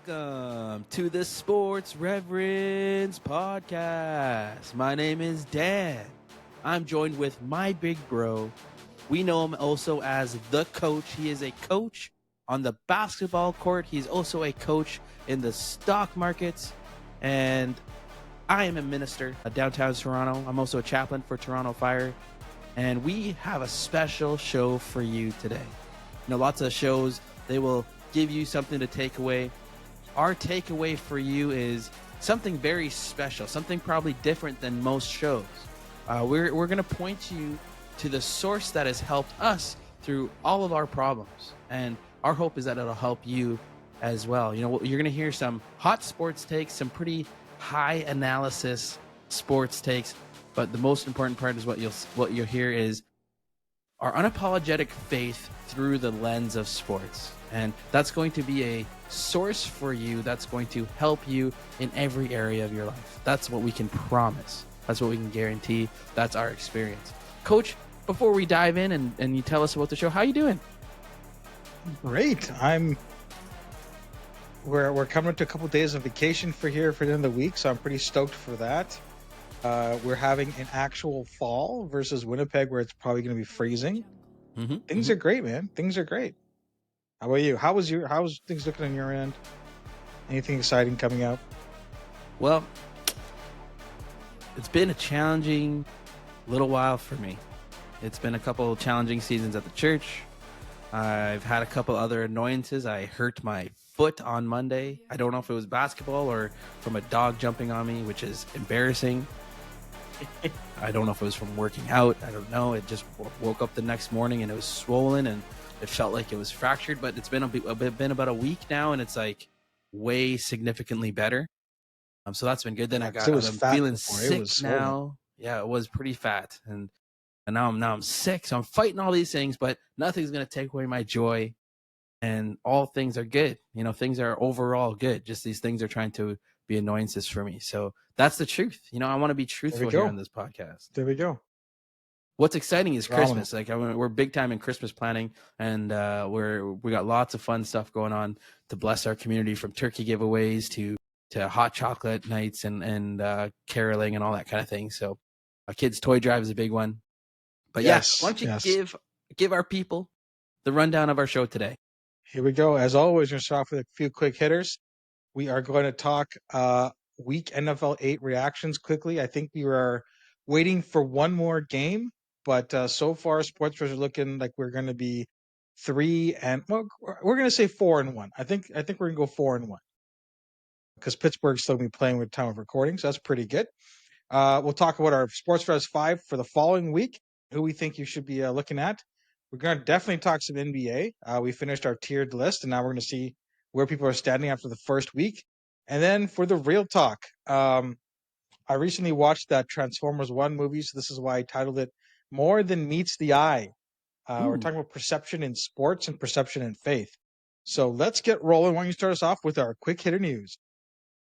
Welcome to the Sports Reverends podcast. My name is Dan. I'm joined with my big bro. We know him also as the coach. He is a coach on the basketball court. He's also a coach in the stock markets. And I am a minister at downtown Toronto. I'm also a chaplain for Toronto Fire. And we have a special show for you today. You know, lots of shows, they will give you something to take away. Our takeaway for you is something very special, something probably different than most shows. We're going to point you to the source that has helped us through all of our problems. And our hope is that it'll help you as well. You know, you're going to hear some hot sports takes, some pretty high analysis sports takes. But the most important part is what you'll hear is our unapologetic faith through the lens of sports. And that's going to be a source for you that's going to help you in every area of your life. That's what we can promise. That's what we can guarantee. That's our experience. Coach, before we dive in and you tell us about the show, how you doing? Great. We're coming up to a couple of days of vacation for the end of the week, so I'm pretty stoked for that. We're having an actual fall versus Winnipeg, where it's probably going to be freezing. Things are great, man. Things are great. How about you? How's things looking on your end? Anything exciting coming up? Well, it's been a challenging little while for me. It's been a couple of challenging seasons at the church. I've had a couple other annoyances. I hurt my foot on Monday. I don't know if it was basketball or from a dog jumping on me, which is embarrassing. I don't know if it was from working out. I don't know. It just woke up the next morning and it was swollen and it felt like it was fractured, but it's been been about a week now and it's like way significantly better. So that's been good. Then I'm feeling sick now. Yeah, it was pretty fat. And now I'm sick. So I'm fighting all these things, but nothing's going to take away my joy. And all things are good. You know, things are overall good. Just these things are trying to be annoyances for me. So that's the truth. You know, I want to be truthful here on this podcast. There we go. What's exciting is Christmas. Like we're big time in Christmas planning, and we got lots of fun stuff going on to bless our community, from turkey giveaways to hot chocolate nights and caroling and all that kind of thing. So a kids' toy drive is a big one. But yes, why don't you give our people the rundown of our show today? Here we go. As always, we're going to start off with a few quick hitters. We are going to talk week NFL 8 reactions quickly. I think we are waiting for one more game, but so far, sports are looking like we're going to be 3-1. We're going to say 4-1. I think we're going to go 4-1 because Pittsburgh's still going to be playing with time of recording, so that's pretty good. We'll talk about our Sports Reverends 5 for the following week, who we think you should be looking at. We're going to definitely talk some NBA. We finished our tiered list, and now we're going to see where people are standing after the first week. And then for the real talk, I recently watched that Transformers 1 movie, so this is why I titled it More Than Meets the Eye. We're talking about perception in sports and perception in faith. So let's get rolling. Why don't you start us off with our quick hitter news?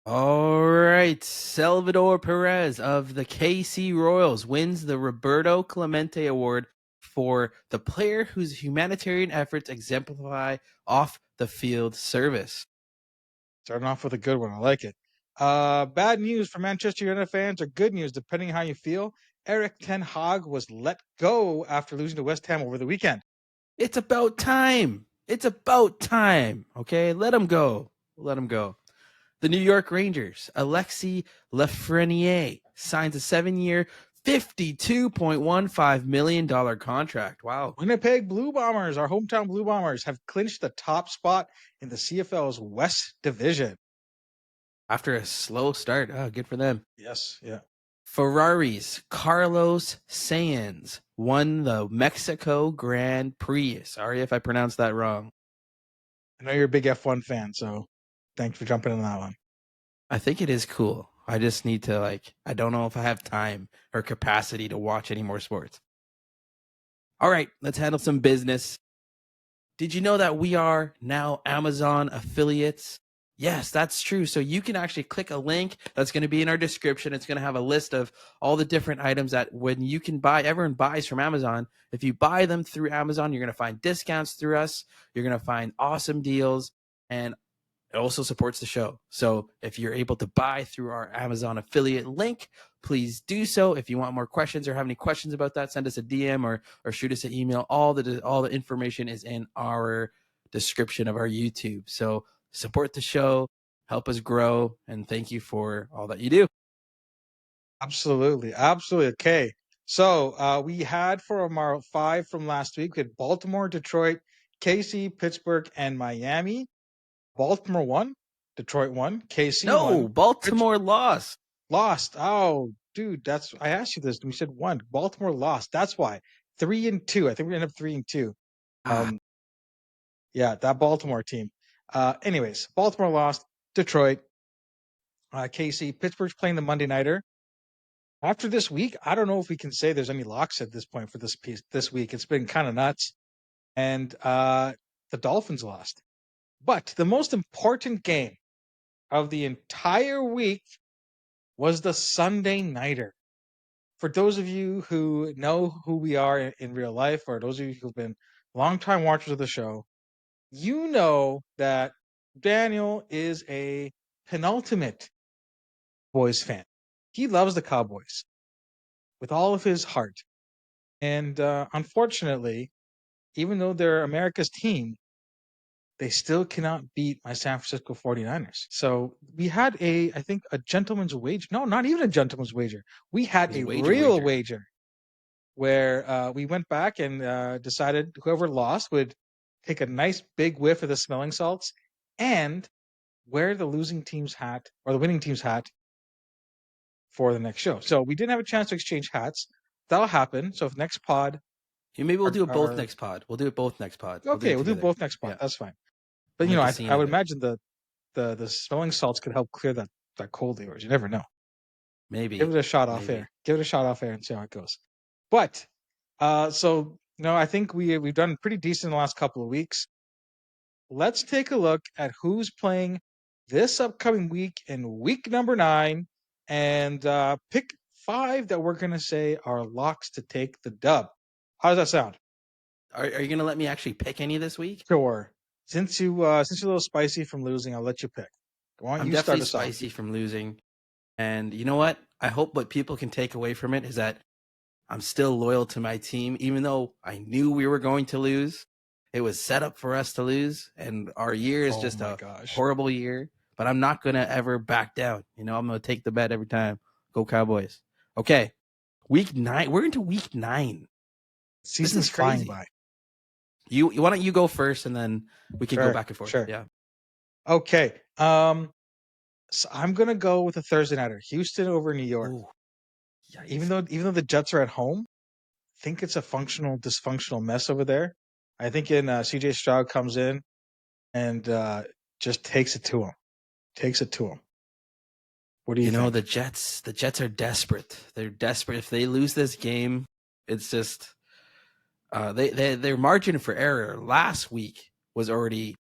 All right. Salvador Perez of the KC Royals wins the Roberto Clemente Award for the player whose humanitarian efforts exemplify off-the-field service. Starting off with a good one. I like it. Bad news for Manchester United fans, or good news, depending on how you feel. Erik ten Hag was let go after losing to West Ham over the weekend. It's about time. It's about time. Okay, let him go. Let him go. The New York Rangers, Alexis Lafreniere, signs a 7-year, $52.15 million contract. Wow. Winnipeg Blue Bombers, our hometown Blue Bombers, have clinched the top spot in the CFL's West Division. After a slow start. Oh, good for them. Yes, yeah. Ferrari's Carlos Sainz won the Mexico Grand Prix. Sorry if I pronounced that wrong. I know you're a big F1 fan, so thanks for jumping in on that one. I think it is cool. I just need to I don't know if I have time or capacity to watch any more sports. All right, let's handle some business. Did you know that we are now Amazon affiliates? Yes, that's true. So you can actually click a link that's going to be in our description. It's going to have a list of all the different items that when you can buy, everyone buys from Amazon. If you buy them through Amazon, you're going to find discounts through us. You're going to find awesome deals. And it also supports the show. So if you're able to buy through our Amazon affiliate link, please do so. If you want more questions or have any questions about that, send us a DM or shoot us an email. All the information is in our description of our YouTube. So support the show, help us grow, and thank you for all that you do. Absolutely. Absolutely. Okay. So we had for our 5 from last week, we had Baltimore, Detroit, KC, Pittsburgh, and Miami. Baltimore won. Detroit won. KC No, won. Baltimore lost. Lost. Oh, dude, I asked you this. We said one. Baltimore lost. That's why. 3-2. I think we ended up 3-2. Yeah, that Baltimore team. Anyways, Baltimore lost. Detroit, KC, Pittsburgh's playing the Monday nighter. After this week, I don't know if we can say there's any locks at this point for this week. It's been kind of nuts, and the Dolphins lost. But the most important game of the entire week was the Sunday nighter. For those of you who know who we are in real life, or those of you who've been longtime watchers of the show, you know that Daniel is a penultimate Boys fan. He loves the Cowboys with all of his heart. And unfortunately, even though they're America's team, they still cannot beat my San Francisco 49ers. So we had I think, a gentleman's wager. No, not even a gentleman's wager. We had a real wager where we went back and decided whoever lost would take a nice big whiff of the smelling salts and wear the losing team's hat or the winning team's hat for the next show. So we didn't have a chance to exchange hats. That'll happen. So if next pod, maybe we'll do it both next pod. We'll do it both next pod. Okay, we'll do both next pod. Yeah. That's fine. But I would imagine the smelling salts could help clear that cold of yours. You never know. Maybe give it a shot off air. Give it a shot off air and see how it goes. But so I think we've done pretty decent in the last couple of weeks. Let's take a look at who's playing this upcoming week in week number 9, and pick 5 that we're gonna say are locks to take the dub. How does that sound? Are you gonna let me actually pick any this week? Sure. Since you're a little spicy from losing, I'll let you pick. Go on, I'm definitely spicy from losing. And you know what? I hope what people can take away from it is that I'm still loyal to my team, even though I knew we were going to lose. It was set up for us to lose, and our year is just a horrible year. But I'm not going to ever back down. I'm going to take the bet every time. Go Cowboys. Okay, week 9. We're into week 9. Season's flying by. Why don't you go first, and then we can go back and forth. Sure. Yeah. Okay. So I'm gonna go with a Thursday nighter. Houston over New York. Ooh, even though the Jets are at home, I think it's a dysfunctional mess over there. I think CJ Stroud comes in and just takes it to him. What do you think? The Jets are desperate. They're desperate. If they lose this game, it's just their margin for error last week was already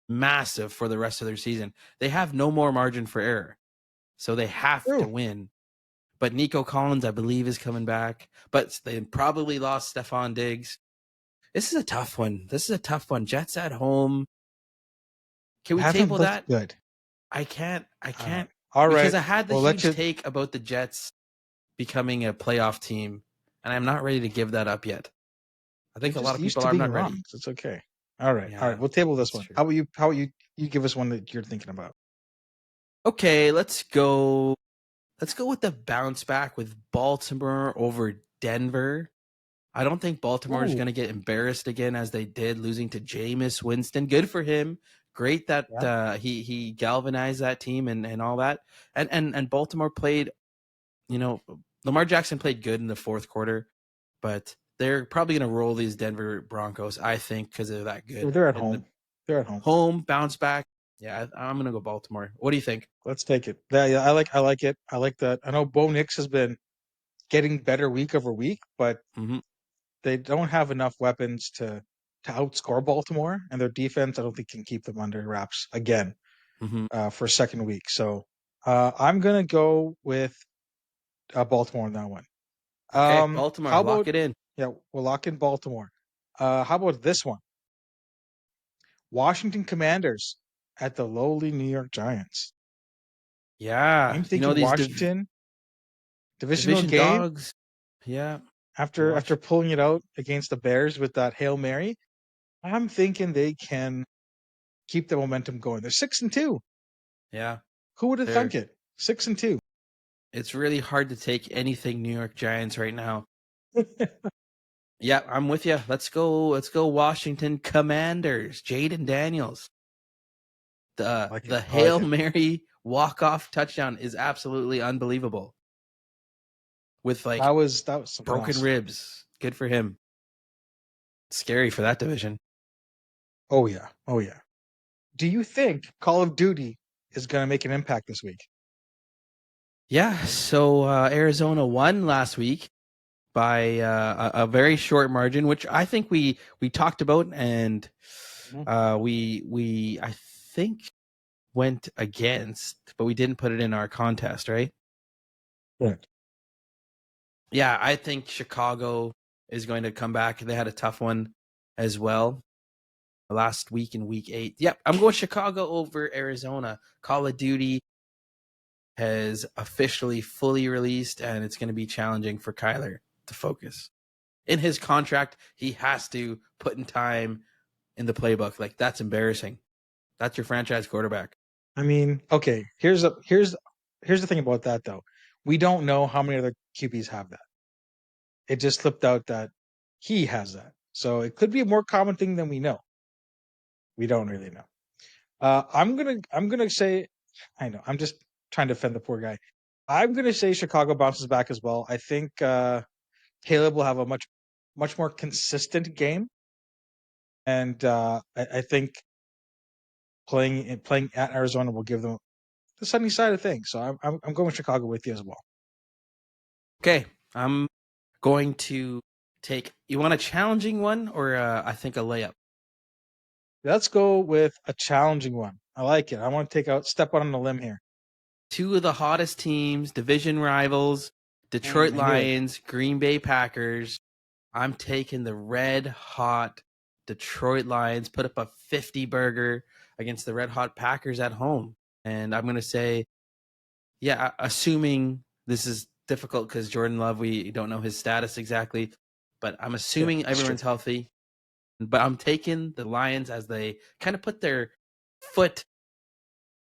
massive for the rest of their season. They have no more margin for error, so they have to win. But Nico Collins, I believe, is coming back. But they probably lost Stephon Diggs. This is a tough one. Jets at home. Can we table that? Good. I can't. All right. Because I had the huge take about the Jets becoming a playoff team, and I'm not ready to give that up yet. I think a lot of people are not ready. It's okay. All right. Yeah, all right. We'll table this one. True. How about you give us one that you're thinking about? Okay, let's go with the bounce back with Baltimore over Denver. I don't think Baltimore is going to get embarrassed again as they did, losing to Jameis Winston. Good for him. Great that he galvanized that team and all that. And Baltimore played, Lamar Jackson played good in the fourth quarter, but they're probably going to roll these Denver Broncos, I think, because they're that good. They're at home. They're at home. Home, bounce back. Yeah, I'm going to go Baltimore. What do you think? Let's take it. Yeah, I like it. I like that. I know Bo Nix has been getting better week over week, but they don't have enough weapons to outscore Baltimore, and their defense, I don't think, can keep them under wraps again for a second week. So I'm going to go with Baltimore on that one. Okay, Baltimore, lock it in. Yeah, we'll lock in Baltimore. How about this one? Washington Commanders at the lowly New York Giants. Yeah, I'm thinking these Washington divisional division game dogs. Yeah, after pulling it out against the Bears with that Hail Mary. I'm thinking they can keep the momentum going. They're 6-2. Yeah, Who would have thunk it? 6-2. It's really hard to take anything New York Giants right now. Yeah, I'm with you. Let's go. Let's go. Washington Commanders. Jaden Daniels. The Hail Mary walk-off touchdown is absolutely unbelievable. With that was broken else. ribs. Good for him. Scary for that division. Oh yeah. Do you think Call of Duty is going to make an impact this week? Yeah. So Arizona won last week by a very short margin, which I think we talked about, and we I think went against, but we didn't put it in our contest, right? Right. Yeah, I think Chicago is going to come back. They had a tough one as well last week in week 8. Yep, I'm going Chicago over Arizona. Call of Duty has officially fully released, and it's going to be challenging for Kyler to focus. In his contract, he has to put in time in the playbook. Like, that's embarrassing. That's your franchise quarterback. I mean, okay, here's the thing about that though. We don't know how many other QBs have that. It just slipped out that he has that. So it could be a more common thing than we know. We don't really know. I'm gonna say, I know, I'm just trying to defend the poor guy. I'm gonna say Chicago bounces back as well. I think Caleb will have a much more consistent game, and I think playing at Arizona will give them the sunny side of things. So I'm going with Chicago with you as well. Okay, I'm going to take. You want a challenging one or I think a layup? Let's go with a challenging one. I like it. I want to step out on a limb here. Two of the hottest teams, division rivals, Detroit I knew it. Lions, Green Bay Packers. I'm taking the red hot Detroit Lions, put up a 50 burger against the red hot Packers at home. And I'm going to say, yeah, assuming this is difficult because Jordan Love, we don't know his status exactly, but I'm assuming everyone's healthy. But I'm taking the Lions as they kind of put their foot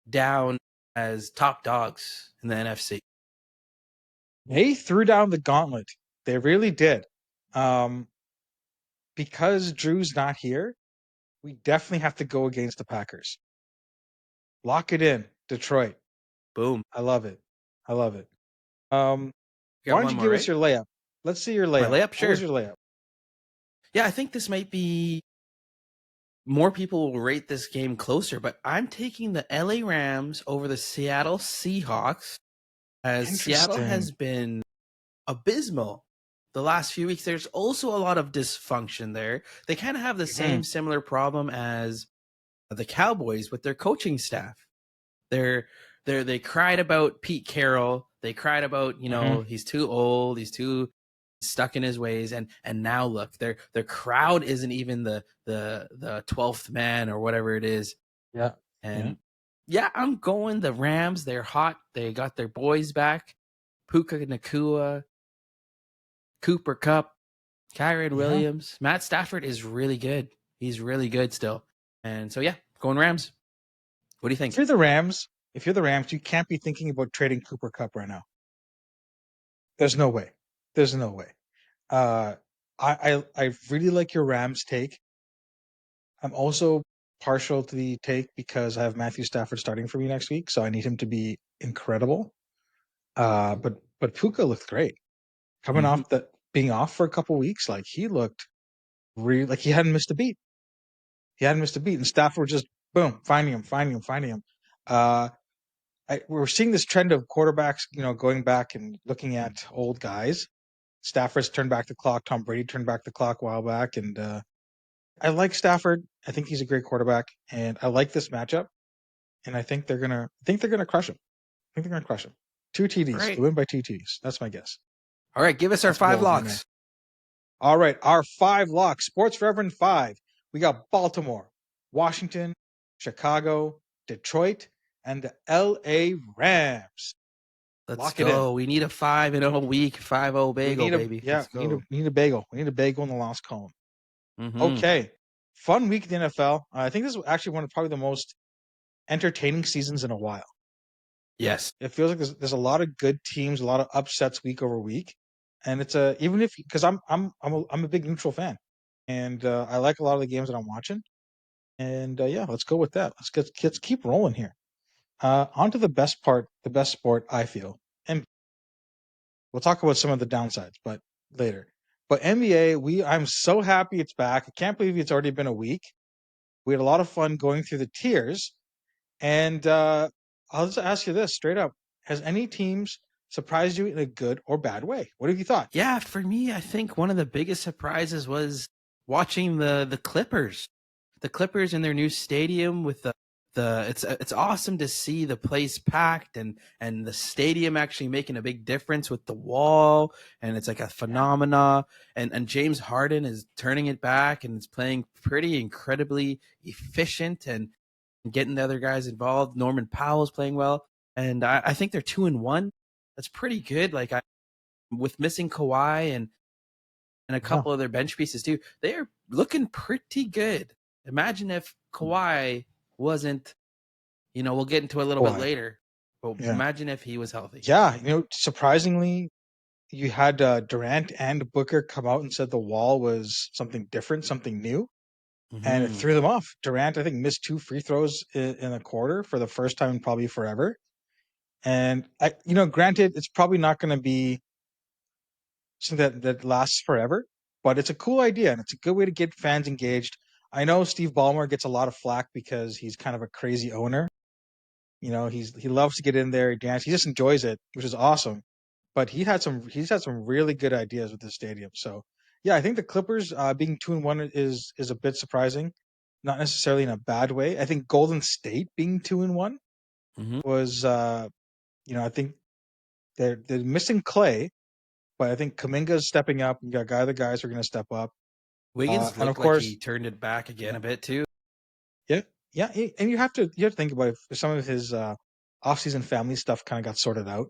down as top dogs in the NFC. They threw down the gauntlet. They really did. Because Drew's not here, we definitely have to go against the Packers. Lock it in, Detroit. Boom. I love it. You Why got don't one you more, give us right? your layup? Let's see your My layup. layup, What sure. was your layup? Yeah, I think this might be more people will rate this game closer, but I'm taking the LA Rams over the Seattle Seahawks as Seattle has been abysmal the last few weeks. There's also a lot of dysfunction there. They kind of have the same similar problem as the Cowboys with their coaching staff. They cried about Pete Carroll. They cried about, he's too old, he's too stuck in his ways, and now look, their crowd isn't even the 12th man or whatever it is. Yeah. And yeah, I'm going the Rams. They're hot. They got their boys back. Puka Nakua, Cooper Kupp, Kyron Williams. Matt Stafford is really good. He's really good still. And so yeah, going Rams. What do you think? If you're the Rams, you can't be thinking about trading Cooper Kupp right now. There's no way. I really like your Rams take. I'm also partial to the take because I have Matthew Stafford starting for me next week, so I need him to be incredible. But Puka looked great. Coming off being off for a couple weeks, like he looked really like he hadn't missed a beat. And Stafford just boom, finding him. We're seeing this trend of quarterbacks, going back and looking at old guys. Stafford's turned back the clock. Tom Brady turned back the clock a while back, and I like Stafford. I think he's a great quarterback, and I like this matchup. And I think they're gonna crush him. Two TDs. Right. They win by two TDs. That's my guess. All right, give us our 5 locks. All right, our 5 locks. Sports Reverend 5. We got Baltimore, Washington, Chicago, Detroit, and the LA Rams. Let's Lock it in. go. We need a 5-0 week, 5-0 bagel, baby. Let's go. We need a bagel. We need a bagel in the lost column. Mm-hmm. Okay. Fun week in the NFL. I think this is actually one of probably the most entertaining seasons in a while. Yes. It feels like there's a lot of good teams, a lot of upsets week over week, and it's even if because I'm a big neutral fan, and I like a lot of the games that I'm watching, and yeah, let's go with that. Let's keep rolling here. On to the best part, the best sport I feel, and we'll talk about some of the downsides, but later. But NBA, I'm so happy it's back. I can't believe it's already been a week. We had a lot of fun going through the tiers. And I'll just ask you this straight up. Has any teams surprised you in a good or bad way? What have you thought? Yeah, for me, I think one of the biggest surprises was watching the Clippers. The Clippers in their new stadium with the it's awesome to see the place packed and the stadium actually making a big difference with the wall, and it's like a phenomena, and James Harden is turning it back and is playing pretty incredibly efficient and getting the other guys involved. Norman Powell's playing well, and I think they're 2-1. That's pretty good. Like with missing Kawhi and a Yeah. couple of their bench pieces too, they are looking pretty good. Imagine if Kawhi wasn't, we'll get into a little bit Why? later, but Yeah. imagine if he was healthy. Yeah. Surprisingly, you had Durant and Booker come out and said the wall was something different, something new, and it Mm-hmm. threw them off. Durant, I think, missed 2 free throws in a quarter for the first time in probably forever. And granted, it's probably not going to be something that lasts forever, but it's a cool idea and it's a good way to get fans engaged. I know Steve Ballmer gets a lot of flack because he's kind of a crazy owner. He loves to get in there, dance. He just enjoys it, which is awesome. But he's had some really good ideas with this stadium. So yeah, I think the Clippers being 2-1 is a bit surprising, not necessarily in a bad way. I think Golden State being 2-1 Mm-hmm. was I think they're missing Clay, but I think Kaminga's stepping up. You got other guys who are going to step up, Wiggins and of looked like course, he turned it back again yeah, a bit too. yeah, yeah. And you have to think about it. If some of his off-season family stuff kind of got sorted out,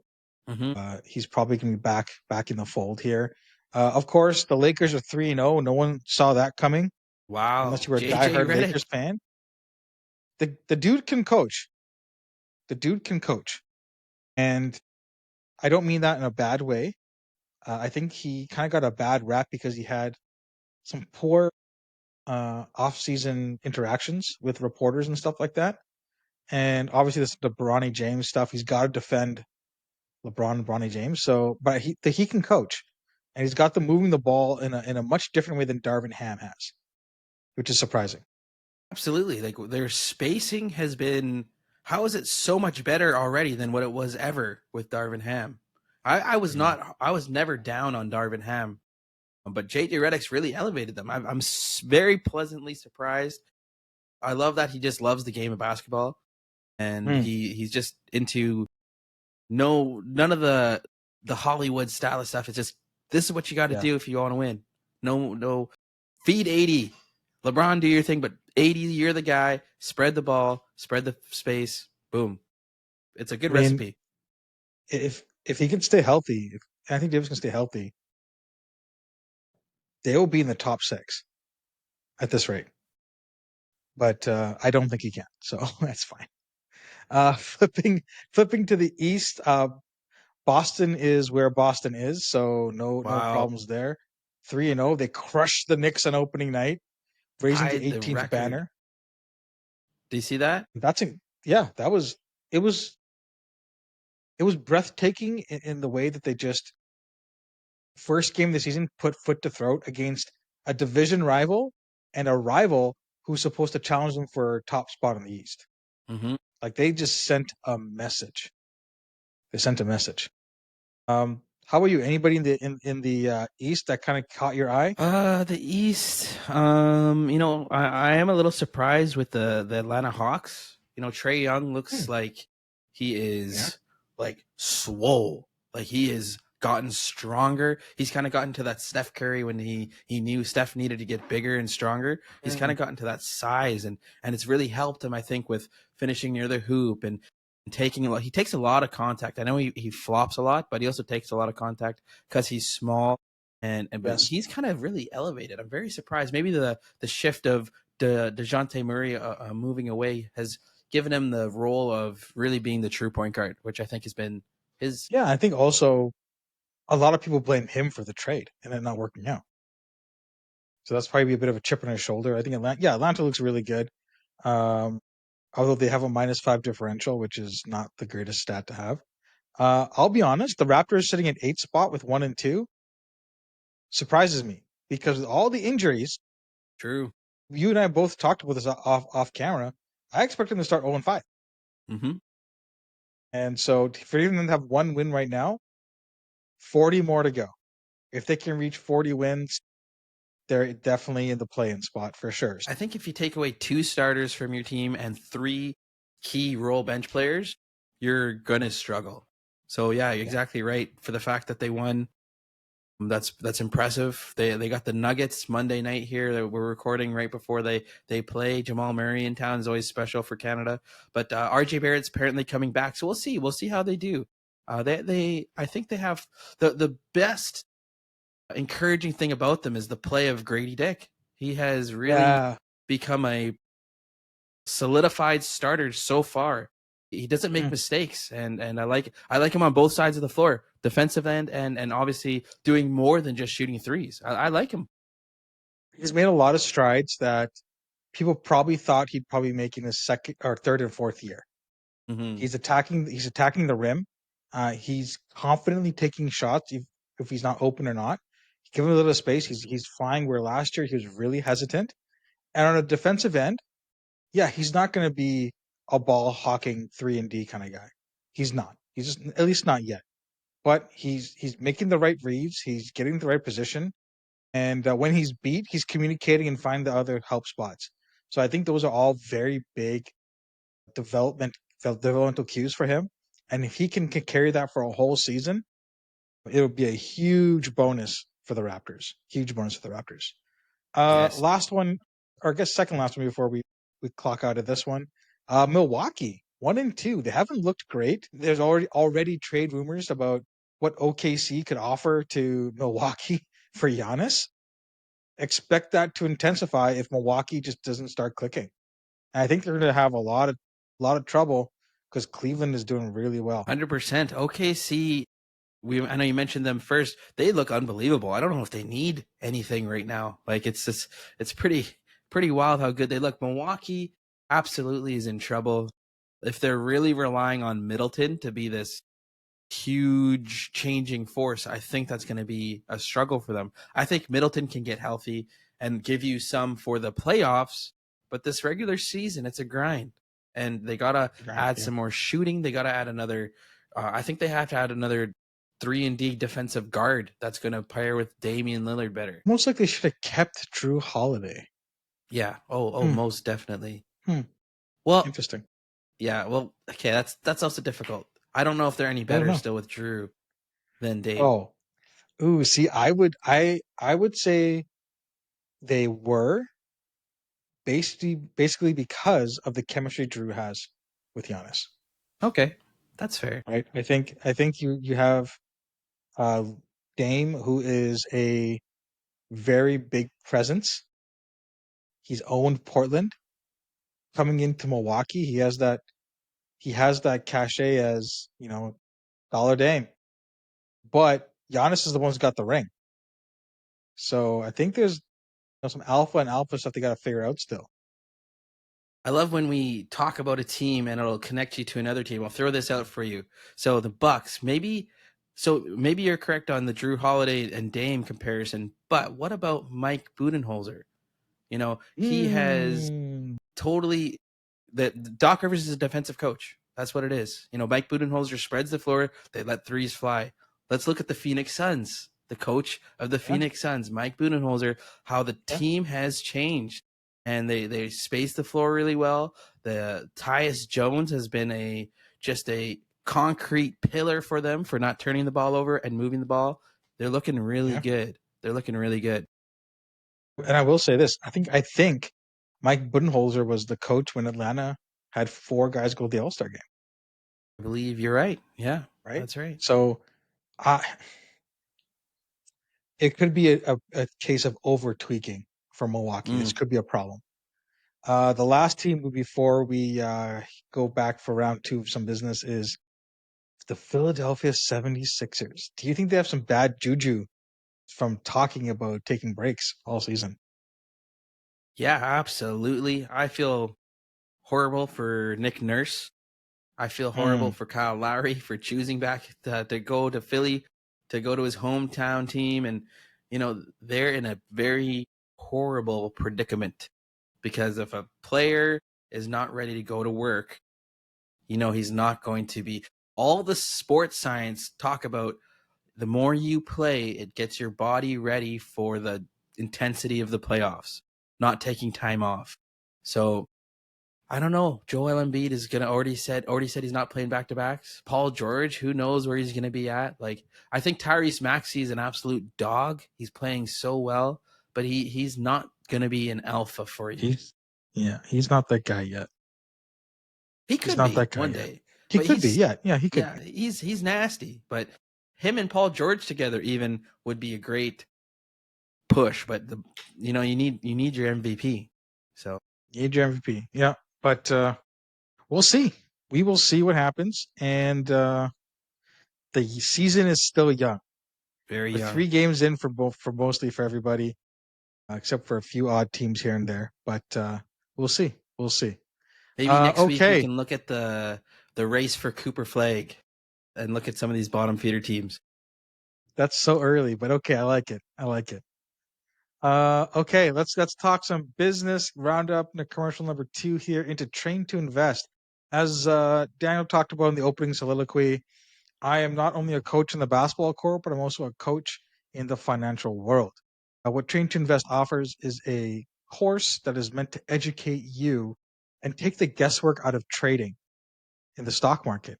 Mm-hmm. he's probably going to be back in the fold here. Of course, the Lakers are 3-0. No one saw that coming unless Wow, you were a JJ diehard Lakers Redick. fan. The dude can coach. The dude can coach, and I don't mean that in a bad way. I think he kind of got a bad rap because he had some poor off-season interactions with reporters and stuff like that. And obviously, this the Bronny James stuff. He's got to defend LeBron and Bronny James. So, but he can coach, and he's got them moving the ball in a much different way than Darvin Ham has, which is surprising. Absolutely. Like their spacing has been, how is it so much better already than what it was ever with Darvin Ham? Yeah. I was never down on Darvin Ham, but JJ Redick's really elevated them. I'm very pleasantly surprised. I love that he just loves the game of basketball, and Mm, he's just into none of the Hollywood style of stuff. It's just, this is what you got to yeah. do if you want to win. No, feed 80. LeBron, do your thing, but 80, you're the guy. Spread the ball, spread the space. Boom. It's a good I mean, recipe. if he can stay healthy, if Anthony Davis can stay healthy, they will be in the top 6 at this rate. But I don't think he can, so that's fine. Flipping to the East, Boston is where Boston is, so no Wow. problems there. 3-0, they crushed the Knicks on opening night, raising the Tied the 18th record. banner. Do you see that? Yeah, that was it was it was breathtaking in the way that they just first game of the season put foot to throat against a division rival and a rival who's supposed to challenge them for top spot in the East. Mm-hmm. Like they just sent a message. They sent a message. How about you? Anybody in the East that kind of caught your eye? The East. I am a little surprised with the Atlanta Hawks. Trey Young Hmm, looks like he yeah, is like swole. Like he is gotten stronger. He's kind of gotten to that Steph Curry when he knew Steph needed to get bigger and stronger. He's kind of gotten to that size, and it's really helped him, I think, with finishing near the hoop and taking a lot. He takes a lot of contact. I know he flops a lot, but he also takes a lot of contact because he's small. But Yes. he's kind of really elevated. I'm very surprised. Maybe the shift of DeJounte Murray moving away has given him the role of really being the true point guard, which I think has been his. Yeah, I think also a lot of people blame him for the trade and it not working out. So that's probably a bit of a chip on his shoulder. I think Atlanta looks really good. Although they have a -5 differential, which is not the greatest stat to have. I'll be honest, the Raptors sitting at 8th spot with 1 and 2 surprises me because with all the injuries, True. you and I both talked about this off camera. I expect them to start 0 and 5. Mm-hmm. And so for even them to have 1 win right now, 40 more to go. If they can reach 40 wins, they're definitely in the play-in spot for sure. I think if you take away 2 starters from your team and 3 key role bench players, you're gonna struggle. So yeah, you're exactly right. For the fact that they won, that's impressive. They got the Nuggets Monday night here that we're recording right before they play. Jamal Murray in town is always special for Canada. But RJ Barrett's apparently coming back, so we'll see how they do. I think they have the best encouraging thing about them is the play of Grady Dick. He has really become a solidified starter so far. He doesn't make mistakes, and I like him on both sides of the floor, defensive end and obviously doing more than just shooting threes. I like him. He's made a lot of strides that people probably thought he'd probably make in his second or third and fourth year. Mm-hmm. He's attacking the rim. He's confidently taking shots if he's not open or not. Give him a little space. He's flying where last year he was really hesitant. And on a defensive end, yeah, he's not going to be a ball hawking 3-and-D kind of guy. He's not. He's just at least not yet. But he's making the right reads. He's getting the right position. And when he's beat, he's communicating and find the other help spots. So I think those are all very big developmental cues for him. And if he can carry that for a whole season, it'll be a huge bonus for the Raptors. Huge bonus for the Raptors. Yes. Last one, or I guess second last one before we clock out of this one. Milwaukee, 1 and 2. They haven't looked great. There's already trade rumors about what OKC could offer to Milwaukee for Giannis. Expect that to intensify if Milwaukee just doesn't start clicking. And I think they're going to have a lot of trouble because Cleveland is doing really well. 100%. OKC. I know you mentioned them first. They look unbelievable. I don't know if they need anything right now. Like it's pretty wild how good they look. Milwaukee absolutely is in trouble. If they're really relying on Middleton to be this huge changing force, I think that's going to be a struggle for them. I think Middleton can get healthy and give you some for the playoffs, but this regular season, it's a grind. And they got to add some more shooting. They got to add another, I think they have to add another 3-and-D defensive guard that's going to pair with Damian Lillard better. Most likely should have kept Drew Holiday. Yeah. Most definitely. Well, interesting. Yeah. Well, okay. That's also difficult. I don't know if they're any better still with Drew than Dame. See, I would say they were basically because of the chemistry Drew has with Giannis. Okay, that's fair. Right. I think you have Dame, who is a very big presence. He's owned Portland. Coming into Milwaukee, he has that cachet as, Dollar Dame. But Giannis is the one who's got the ring. So I think there's some alpha and alpha stuff they got to figure out still. I love when we talk about a team and it'll connect you to another team. I'll throw this out for you. So the Bucks, maybe you're correct on the Drew Holiday and Dame comparison, but what about Mike Budenholzer? He has totally Doc Rivers is a defensive coach. That's what it is. Mike Budenholzer spreads the floor. They let threes fly. Let's look at the Phoenix Suns. The coach of the Phoenix Suns, Mike Budenholzer, how the team has changed. And they space the floor really well. The Tyus Jones has been a concrete pillar for them for not turning the ball over and moving the ball. They're looking really good. They're looking really good. And I will say this: I think Mike Budenholzer was the coach when Atlanta had 4 guys go to the All-Star game. I believe you're right. Yeah, Right. that's right. So, it could be a case of over tweaking for Milwaukee. This could be a problem. The last team before we go back for round 2 of some business is the Philadelphia 76ers. Do you think they have some bad juju from talking about taking breaks all season? Yeah, absolutely. I feel horrible for Nick Nurse. I feel horrible for Kyle Lowry for choosing back to go to Philly, to go to his hometown team. And, they're in a very horrible predicament because if a player is not ready to go to work, he's not going to be. All the sports science talk about the more you play, it gets your body ready for the intensity of the playoffs, not taking time off. So I don't know. Joel Embiid is gonna already said he's not playing back to backs. Paul George, who knows where he's gonna be at? Like, I think Tyrese Maxey is an absolute dog. He's playing so well, but he's not gonna be an alpha for you. He's not that guy yet. He He's could not be that guy one yet. day, He but could be. Yeah, he could be. he's nasty. But him and Paul George together even would be a great push. But you need your MVP. So You need your MVP. Yeah, but we'll see. We will see what happens, and the season is still young. very We're young. 3 games in for mostly for everybody, except for a few odd teams here and there. But we'll see. We'll see. Maybe next week we Okay, can look at the race for Cooper Flag and look at some of these bottom feeder teams. that's so early, but okay, I like it. I like it. Okay, let's talk some business. Round up the commercial number 2 here into Train to Invest. As Daniel talked about in the opening soliloquy, I am not only a coach in the basketball court, but I'm also a coach in the financial world. What Train to Invest offers is a course that is meant to educate you and take the guesswork out of trading in the stock market.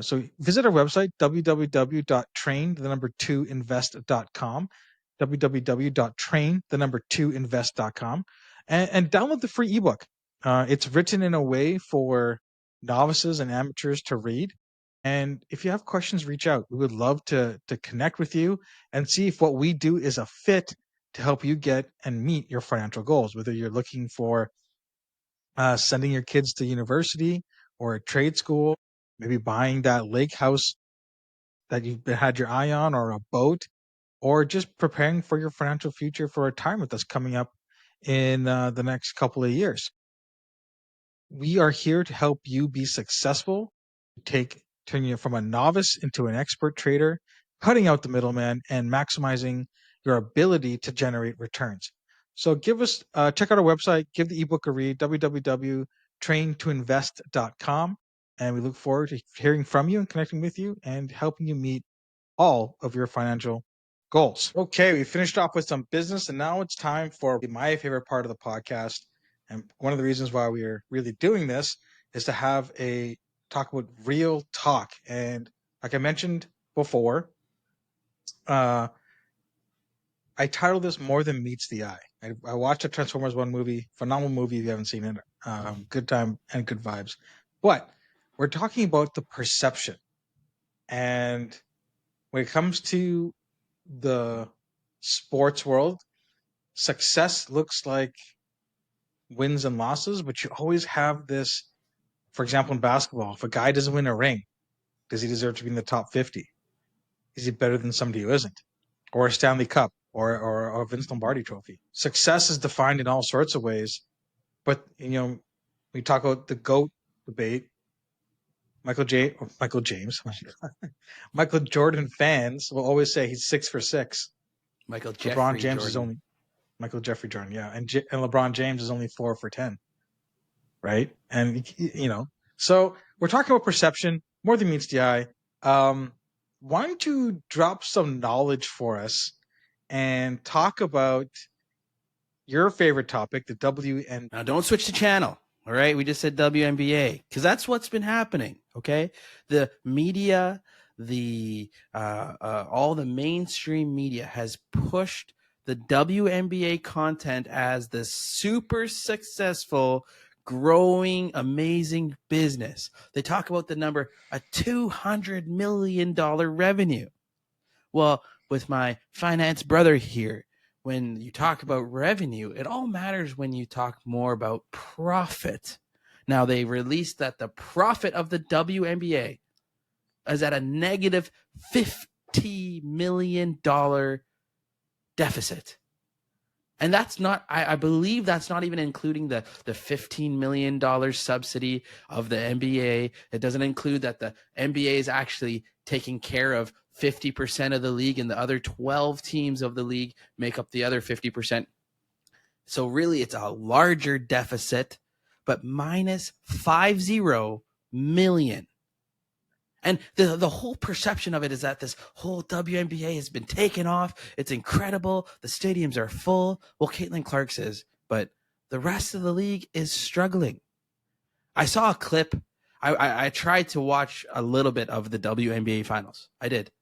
So visit our website, www.train2invest.com, www.train2invest.com, and download the free ebook. It's written in a way for novices and amateurs to read. And if you have questions, reach out. We would love to connect with you and see if what we do is a fit to help you get and meet your financial goals, whether you're looking for sending your kids to university or a trade school, maybe buying that lake house that you've had your eye on, or a boat, or just preparing for your financial future for retirement that's coming up in the next couple of years. We are here to help you be successful, turn you from a novice into an expert trader, cutting out the middleman and maximizing your ability to generate returns. So check out our website, give the ebook a read, www.traintoinvest.com. And we look forward to hearing from you and connecting with you and helping you meet all of your financial goals. Okay, we finished off with some business, and now it's time for my favorite part of the podcast. And one of the reasons why we are really doing this is to have a talk about real talk. And like I mentioned before, I titled this "More Than Meets the Eye." I watched a Transformers 1 movie, phenomenal movie if you haven't seen it. Good time and good vibes. But we're talking about the perception. And when it comes to the sports world, success looks like wins and losses, but you always have this. For example, in basketball, if a guy doesn't win a ring, does he deserve to be in the top 50? Is he better than somebody who isn't? Or a Stanley Cup or a Vince Lombardi trophy? Success is defined in all sorts of ways, but we talk about the GOAT debate. Michael James, Michael Jordan fans will always say he's 6 for 6. Michael LeBron Jeffrey James is Jordan. only Michael Jeffrey Jordan, yeah, and LeBron James is only 4 for 10, right? And so we're talking about perception more than meets the eye. Why don't you drop some knowledge for us and talk about your favorite topic, the WN? Now don't switch the channel. All right, we just said WNBA because that's what's been happening. Okay, the media, the all the mainstream media has pushed the WNBA content as the super successful, growing, amazing business. They talk about the number a $200 million revenue. Well, with my finance brother here, when you talk about revenue, it all matters when you talk more about profit. Now, they released that the profit of the WNBA is at a negative $50 million deficit. And that's not, I believe that's not even including the $15 million subsidy of the NBA. It doesn't include that the NBA is actually taking care of 50% of the league and the other 12 teams of the league make up the other 50%. So really it's a larger deficit, but minus 50 million. And the whole perception of it is that this whole WNBA has been taken off. It's incredible. The stadiums are full. Well, Caitlin Clark says, but the rest of the league is struggling. I saw a clip. I tried to watch a little bit of the WNBA finals. I did.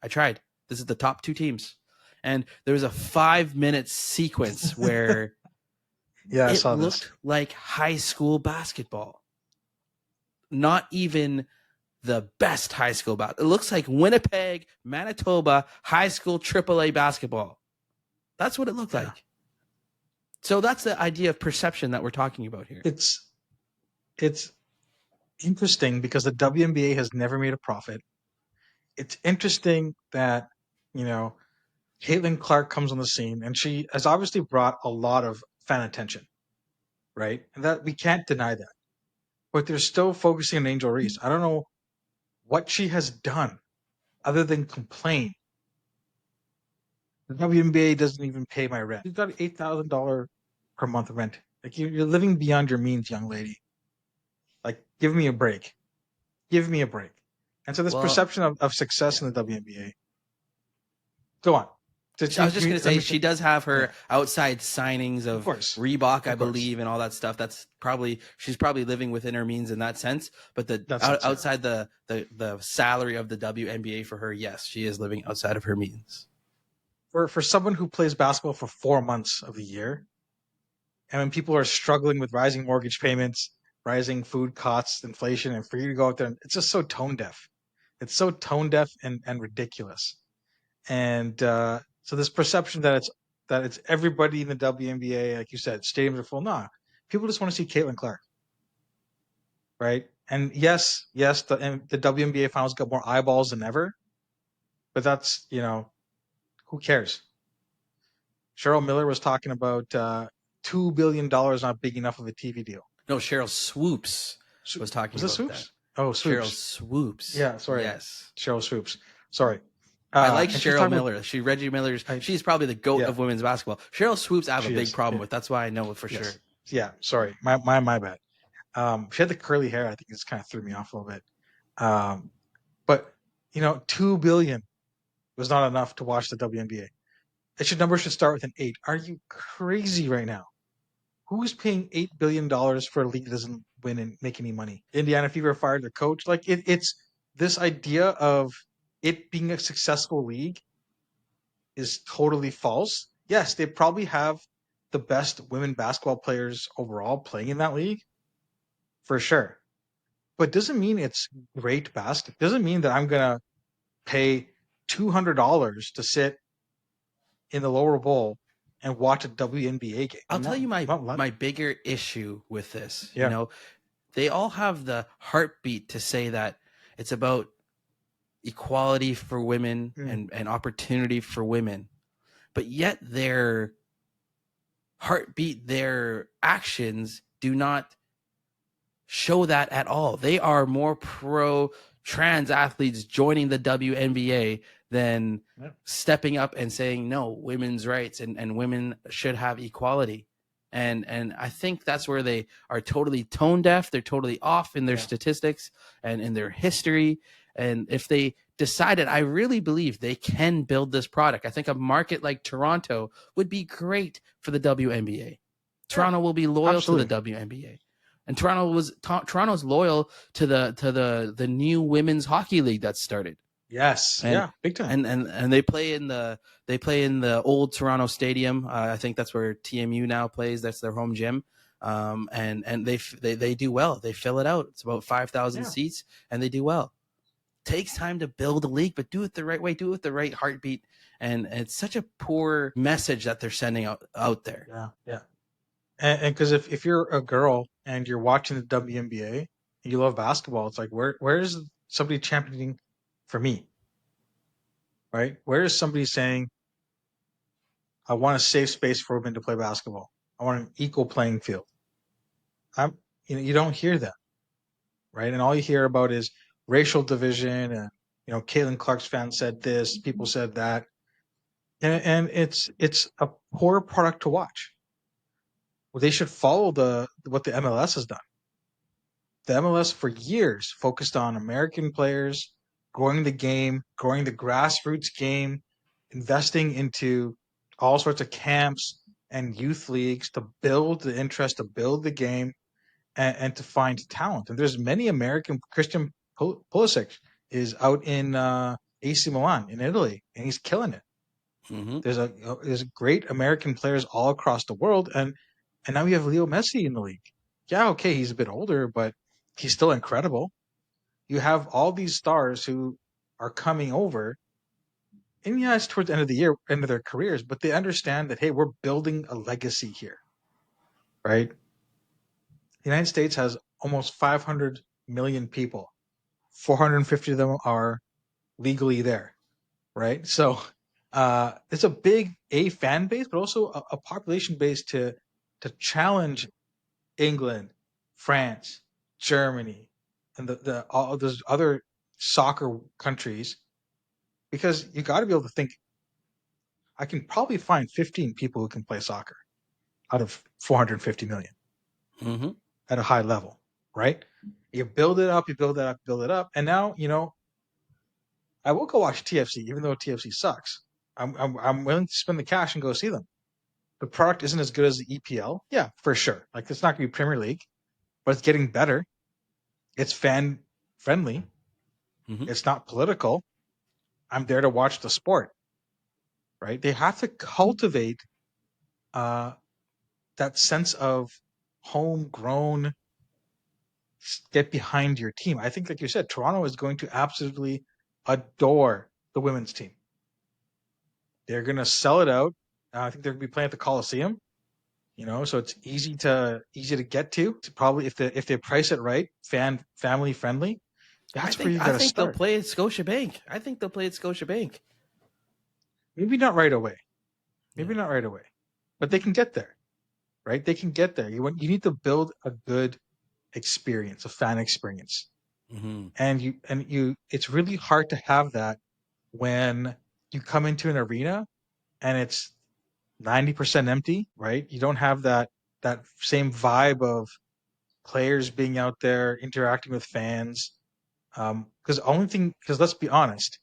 I tried. This is the top two teams. And there was a 5-minute sequence where it looked like high school basketball. Not even the best high school basketball. It looks like Winnipeg, Manitoba high school AAA basketball. That's what it looked like. So that's the idea of perception that we're talking about here. It's interesting because the WNBA has never made a profit. It's interesting that, Caitlin Clark comes on the scene and she has obviously brought a lot of fan attention, right? And that we can't deny that. But they're still focusing on Angel Reese. I don't know what she has done other than complain. The WNBA doesn't even pay my rent. You've got $8,000 per month rent. Like you're living beyond your means, young lady. Like, give me a break. Give me a break. And so this perception of success in the WNBA. Go on. I was just going to say she does have her outside signings of Reebok, I believe, and all that stuff. That's she's probably living within her means in that sense. But outside the salary of the WNBA for her, yes, she is living outside of her means. For someone who plays basketball for 4 months of the year, and when people are struggling with rising mortgage payments, rising food costs, inflation, and for you to go out there, it's just so tone deaf. It's so tone deaf and ridiculous. And so this perception that it's everybody in the WNBA, like you said, stadiums are full. Nah, people just want to see Caitlin Clark, right? And yes, the WNBA finals got more eyeballs than ever, but that's who cares? Cheryl Miller was talking about $2 billion not big enough of a TV deal. No, Cheryl Swoops was talking about Swoops? that. Oh, Swoops. Cheryl Swoops. Yeah, sorry. Yes. Cheryl Swoops. Sorry. I like Cheryl Miller. Reggie Miller's. She's probably the GOAT of women's basketball. Cheryl Swoops, I have a big problem with. That's why I know it for sure. Yeah, sorry. My bad. She had the curly hair. I think it just kind of threw me off a little bit. But $2 billion was not enough to watch the WNBA. Number should start with an 8. Are you crazy right now? Who is paying $8 billion for a league that doesn't win and make any money? Indiana Fever fired their coach. Like it's this idea of it being a successful league is totally false. Yes, they probably have the best women basketball players overall playing in that league, for sure. But doesn't mean it's great basketball. Doesn't mean that I'm gonna pay $200 to sit in the lower bowl and watch a WNBA game. I'll tell you my bigger issue with this. They all have the heartbeat to say that it's about equality for women and opportunity for women, but yet their heartbeat, their actions do not show that at all. They are more pro trans athletes joining the WNBA than stepping up and saying no, women's rights and women should have equality. And I think that's where they are totally tone deaf. They're totally off in their statistics and in their history. And if they decided, I really believe they can build this product. I think a market like Toronto would be great for the WNBA. Toronto will be loyal to the WNBA. And Toronto's loyal to the new women's hockey league that started. Yes, And yeah, big time. and they play in the old Toronto Stadium. I think that's where TMU now plays. That's their home gym. And they do well. They fill it out. It's about 5,000 Yeah. seats, and they do well. Takes time to build a league, but do it the right way. Do it with the right heartbeat. And it's such a poor message that they're sending out there. Yeah, yeah. And because if you're a girl and you're watching the WNBA and you love basketball, it's like where's somebody championing for me, right? Where is somebody saying I want a safe space for women to play basketball? I want an equal playing field. I'm you don't hear that, right? And all you hear about is racial division and Caitlin Clark's fan said this, people said that, and it's a poor product to watch. Well, they should follow what the MLS has done. The MLS for years focused on American players, growing the game, growing the grassroots game, investing into all sorts of camps and youth leagues to build the interest, to build the game, and to find talent. And there's many American. Christian Pulisic is out in AC Milan in Italy, and he's killing it. Mm-hmm. There's great American players all across the world, and now we have Leo Messi in the league. Yeah, okay, he's a bit older, but he's still incredible. You have all these stars who are coming over, and yeah, it's towards the end of the year, end of their careers, but they understand that hey, we're building a legacy here, right? The United States has almost 500 million people. 450 of them are legally there, right? So it's a big fan base, but also a population base to challenge England, France, Germany, and the all those other soccer countries, because you got to be able to think. I can probably find 15 people who can play soccer out of 450 million Mm-hmm. at a high level, right? You build it up, you build it up, build it up, and now I will go watch TFC, even though TFC sucks. I'm willing to spend the cash and go see them. The product isn't as good as the EPL, yeah, for sure. Like it's not going to be Premier League, but it's getting better. It's fan friendly. Mm-hmm. It's not political. I'm there to watch the sport, right? They have to cultivate uh, that sense of homegrown. Get behind your team. I think, like you said, Toronto is going to absolutely adore the women's team. They're going to sell it out. I think they're going to be playing at the Coliseum. So it's easy to get to. It's probably if they price it right, family friendly. That's where you got I to think they'll start. play at Scotiabank. Maybe not right away. Maybe Yeah. not right away, but they can get there, right? They can get there. You need to build a good experience, a fan experience, Mm-hmm. and It's really hard to have that when you come into an arena and it's 90% empty, right? You don't have that same vibe of players being out there interacting with fans. Because let's be honest,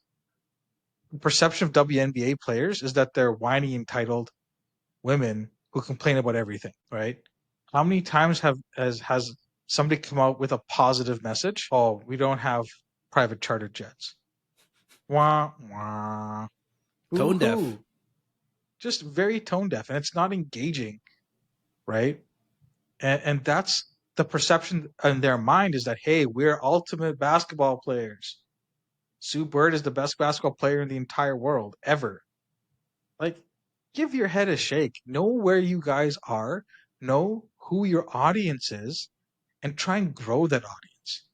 the perception of WNBA players is that they're whiny, entitled women who complain about everything, right? How many times has somebody come out with a positive message? Oh, we don't have private charter jets. Wah wah. Boo Tone deaf. hoo. Just very tone deaf, and it's not engaging, right? And that's the perception in their mind, is that hey, we're ultimate basketball players. Sue Bird is the best basketball player in the entire world ever. Like, give your head a shake. Know where you guys are. Know who your audience is, and try and grow that audience.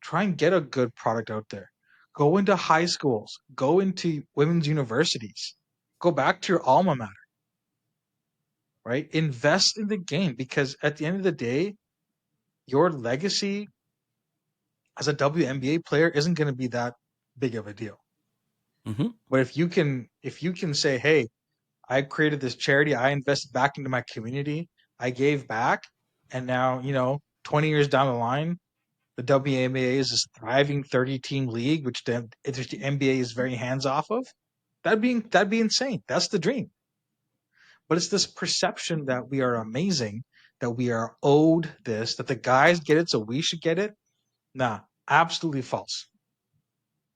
Try and get a good product out there. Go into high schools. Go into women's universities. Go back to your alma mater, right? Invest in the game, because at the end of the day, your legacy as a WNBA player isn't going to be that big of a deal. Mm-hmm. But if you can say, hey, I created this charity, I invested back into my community, I gave back, and now 20 years down the line, the WNBA is this thriving 30-team league, which the NBA is very hands off of. That'd be insane. That's the dream. But it's this perception that we are amazing that we are owed this, that the guys get it, so we should get it. Nah, absolutely false.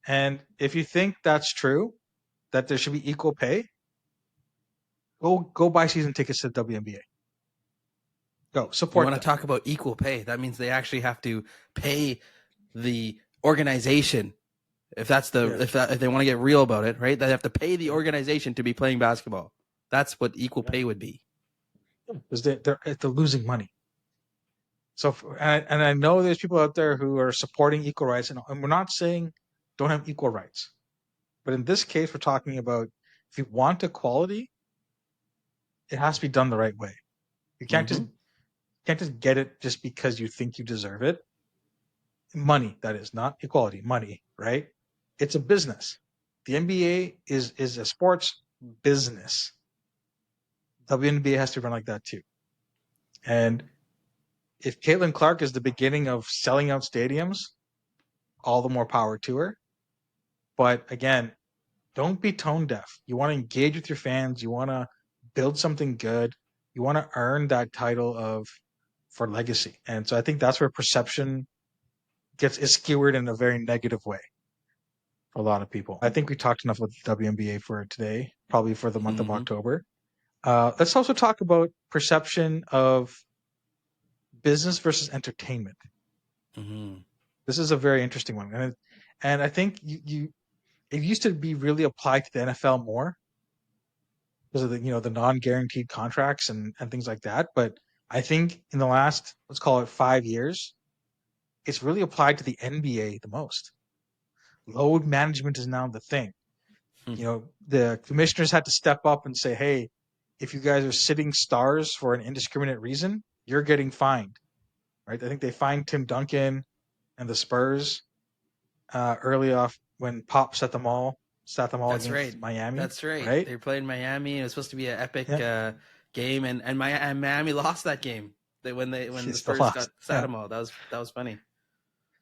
And if you think that's true, that there should be equal pay, go buy season tickets to the WNBA. Go You support want to them. talk about equal pay? That means they actually have to pay the organization. If that's if they want to get real about it, right? They have to pay the organization to be playing basketball. That's what equal pay would be. Because they're losing money. So, and I know there's people out there who are supporting equal rights, and we're not saying don't have equal rights. But in this case, we're talking about if you want equality, it has to be done the right way. You can't just get it just because you think you deserve it. Money, that is, not equality, money, right? It's a business. The NBA is a sports business. WNBA has to run like that too. And if Caitlin Clark is the beginning of selling out stadiums, all the more power to her. But again, don't be tone deaf. You want to engage with your fans. You want to build something good. You want to earn that title for legacy. And so I think that's where perception is skewered in a very negative way for a lot of people. I think we talked enough about the WNBA for today, probably for the month of October. Let's also talk about perception of business versus entertainment. This is a very interesting one, and I think it used to be really applied to the NFL more because of the non-guaranteed contracts and things like that. But I think in the last, let's call it 5 years, it's really applied to the NBA the most. Load management is now the thing. The commissioners had to step up and say, hey, if you guys are sitting stars for an indiscriminate reason, you're getting fined, right? I think they fined Tim Duncan and the Spurs early off when Pop sat them all against Miami. That's right. They played Miami. It was supposed to be an epic game, and Miami lost that game. When the Spurs sat them all. That was funny.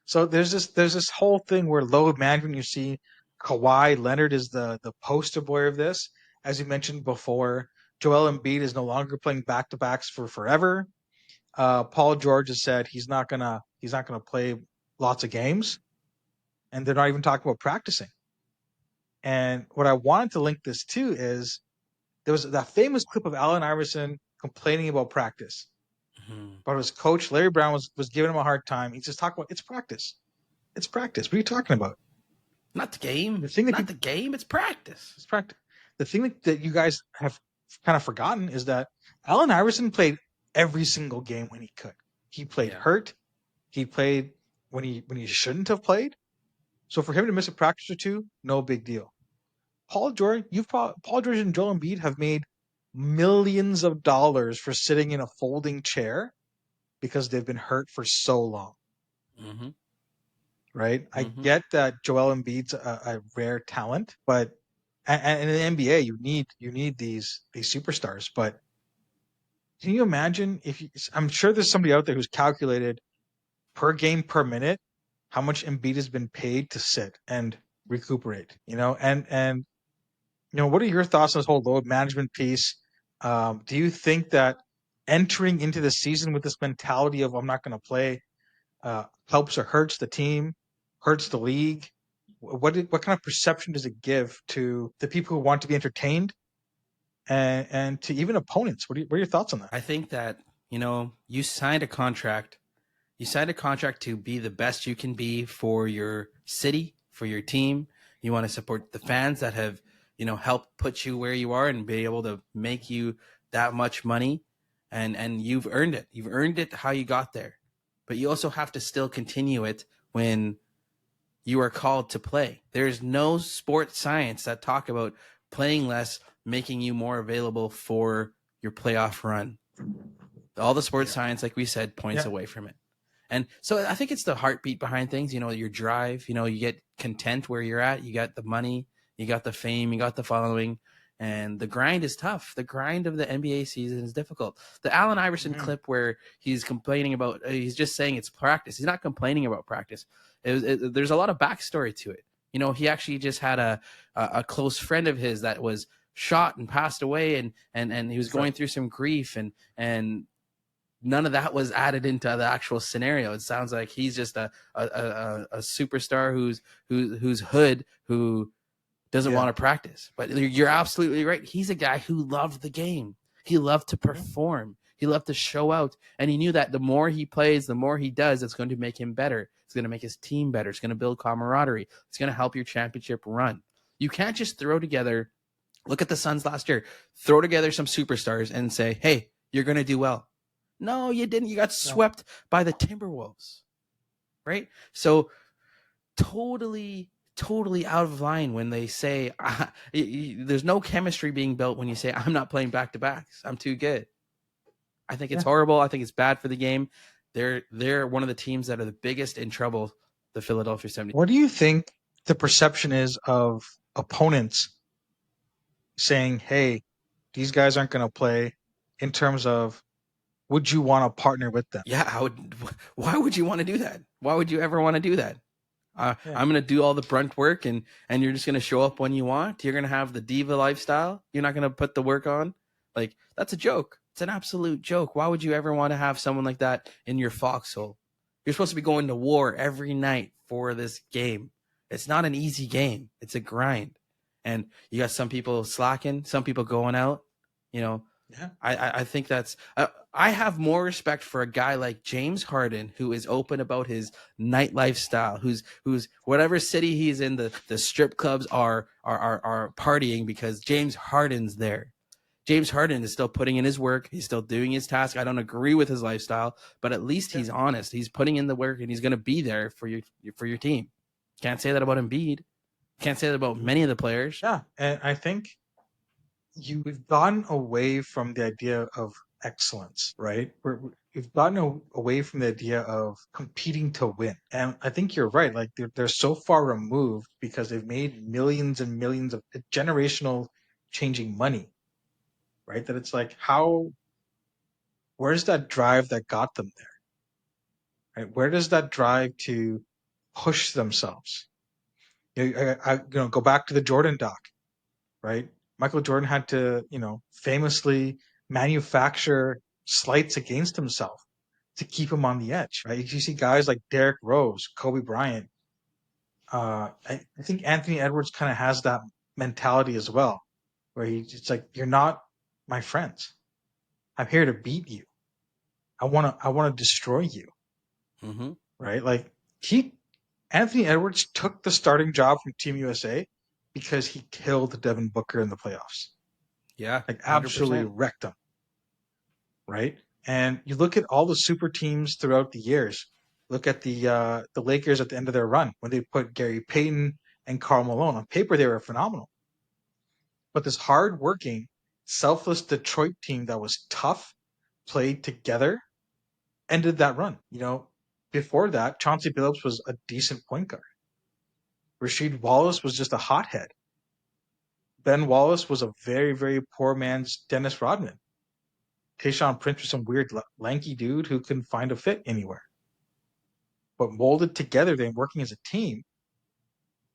So there's this whole thing where load management. You see, Kawhi Leonard is the poster boy of this. As you mentioned before, Joel Embiid is no longer playing back-to-backs for forever. Paul George has said he's not gonna play lots of games, and they're not even talking about practicing. And what I wanted to link this to is there was that famous clip of Allen Iverson complaining about practice. But his coach, Larry Brown, was giving him a hard time. He's just talking about, it's practice. It's practice. What are you talking about? Not the game. The game. It's practice. It's practice. The thing that you guys have kind of forgotten is that Allen Iverson played every single game when he could. He played hurt. He played when he shouldn't have played. So for him to miss a practice or two, no big deal. Paul George and Joel Embiid have made millions of dollars for sitting in a folding chair because they've been hurt for so long. Right? I get that Joel Embiid's a rare talent, but and in the NBA you need these superstars. But can you imagine I'm sure there's somebody out there who's calculated per game per minute how much Embiid has been paid to sit and recuperate, and what are your thoughts on this whole load management piece? Do you think that entering into the season with this mentality of I'm not going to play helps or hurts the team, hurts the league? What kind of perception does it give to the people who want to be entertained and to even opponents? What are your thoughts on that? I think that, you signed a contract. You signed a contract to be the best you can be for your city, for your team. You want to support the fans that have, helped put you where you are and be able to make you that much money. And you've earned it. You've earned it how you got there. But you also have to still continue it when you are called to play. There's no sports science that talk about playing less, making you more available for your playoff run. All the sports science, like we said, points away from it. And so I think it's the heartbeat behind things, your drive, you get content where you're at, you got the money, you got the fame, you got the following, and the grind is tough. The grind of the NBA season is difficult. The Allen Iverson clip where he's complaining about, he's just saying it's practice. He's not complaining about practice. There's a lot of backstory to it. He actually just had a close friend of his that was shot and passed away, and he was going through some grief, and none of that was added into the actual scenario. It sounds like he's just a superstar who's hood, who doesn't want to practice. But you're absolutely right. He's a guy who loved the game. He loved to perform. He loved to show out. And he knew that the more he plays, the more he does, it's going to make him better. It's going to make his team better. It's going to build camaraderie. It's going to help your championship run. You can't just throw together, look at the Suns last year, throw together some superstars and say, hey, you're going to do well. No, you didn't. You got swept by the Timberwolves, right? So totally out of line when they say there's no chemistry being built when you say I'm not playing back-to-backs. I'm too good. I think it's horrible. I think it's bad for the game. They're one of the teams that are the biggest in trouble, the Philadelphia 76ers. What do you think the perception is of opponents saying, hey, these guys aren't going to play, in terms of, would you want to partner with them? Yeah, why would you want to do that? Why would you ever want to do that? I'm going to do all the brunt work and you're just going to show up when you want. You're going to have the diva lifestyle. You're not going to put the work on. Like, that's a joke. It's an absolute joke. Why would you ever want to have someone like that in your foxhole? You're supposed to be going to war every night for this game. It's not an easy game. It's a grind. And you got some people slacking, some people going out, you know. Yeah. I think that's I have more respect for a guy like James Harden, who is open about his night lifestyle, who's whatever city he's in, the strip clubs are partying because James Harden's there. James Harden is still putting in his work. He's still doing his task. I don't agree with his lifestyle, but at least he's honest. He's putting in the work and he's going to be there for your team. Can't say that about Embiid. Can't say that about many of the players. Yeah, and I think we've gotten away from the idea of excellence, right? We've gotten away from the idea of competing to win. And I think you're right. Like, they're so far removed because they've made millions and millions of generational changing money, right? That it's like, where's that drive that got them there? Right? Where does that drive to push themselves? Go back to the Jordan doc, right? Michael Jordan had to, famously manufacture slights against himself to keep him on the edge, right? You see guys like Derrick Rose, Kobe Bryant. I think Anthony Edwards kind of has that mentality as well, where it's like, you're not my friends. I'm here to beat you. I want to destroy you, right? Like, Anthony Edwards took the starting job from Team USA because he killed Devin Booker in the playoffs. Yeah, like absolutely 100%. wrecked them, right? And you look at all the super teams throughout the years. Look at the Lakers at the end of their run when they put Gary Payton and Karl Malone. On paper, they were phenomenal, but this hard-working, selfless Detroit team that was tough, played together, ended that run. Before that, Chauncey Billups was a decent point guard. Rasheed Wallace was just a hothead. Ben Wallace was a very, very poor man's Dennis Rodman. Tayshaun Prince was some weird lanky dude who couldn't find a fit anywhere. But molded together, they working as a team,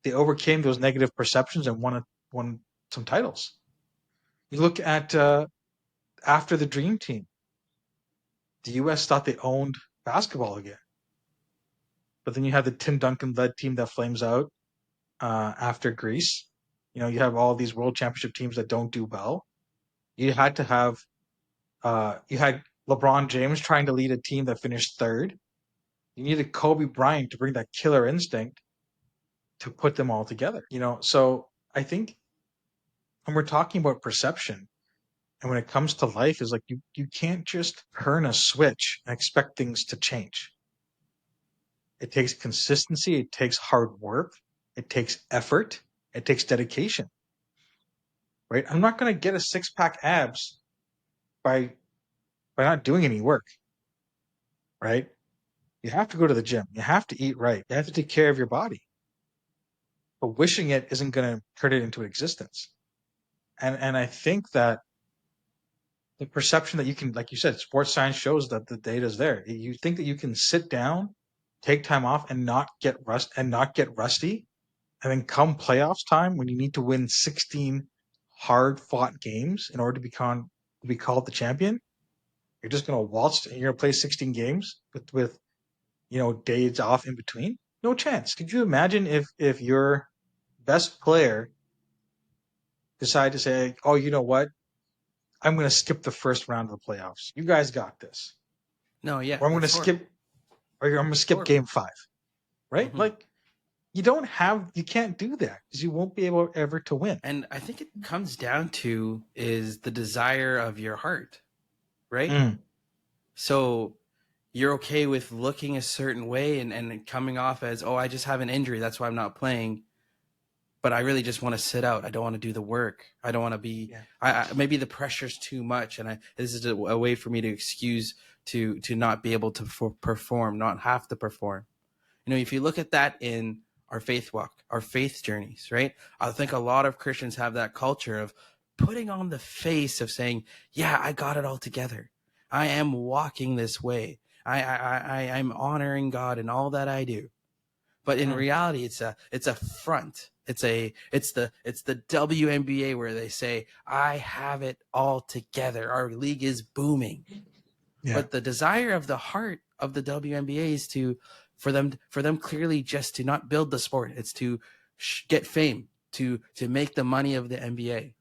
they overcame those negative perceptions and won some titles. You look at after the Dream Team, the U.S. thought they owned basketball again. But then you have the Tim Duncan-led team that flames out after Greece. You have all these world championship teams that don't do well. You had to have you had LeBron James trying to lead a team that finished third. You needed Kobe Bryant to bring that killer instinct to put them all together. So I think when we're talking about perception and when it comes to life, is like you can't just turn a switch and expect things to change. It takes consistency, it takes hard work, it takes effort, it takes dedication. Right? I'm not going to get a six-pack abs by not doing any work. Right? You have to go to the gym. You have to eat right. You have to take care of your body. But wishing it isn't going to turn it into existence. And I think that the perception that you can, like you said, sports science shows that the data is there. You think that you can sit down, take time off, and not get rusty, and then come playoffs time when you need to win 16 hard fought games in order to be called the champion. You're just going to waltz. You're going to play 16 games with days off in between. No chance. Could you imagine if your best player decided to say, "Oh, you know what? I'm going to skip the first round of the playoffs. You guys got this," No, yeah, or I'm going to that's horrible. skip, or I'm going to It's skip horrible. game 5. Right? Hmm. Like you can't do that because you won't be able ever to win. And I think it comes down to is the desire of your heart, right? Mm. So you're okay with looking a certain way and coming off as, oh, I just have an injury, that's why I'm not playing. But I really just want to sit out. I don't want to do the work. I don't want to be. Yeah. Maybe the pressure's too much, and this is a way for me to excuse to not be able to perform, not have to perform. If you look at that in our faith walk, our faith journeys, right? I think a lot of Christians have that culture of putting on the face of saying, "Yeah, I got it all together. I am walking this way. I'm honoring God in all that I do." But in reality, it's a front. It's the WNBA where they say, "I have it all together. Our league is booming." Yeah. But the desire of the heart of the WNBA is for them clearly just to not build the sport. It's to get fame, to make the money of the NBA.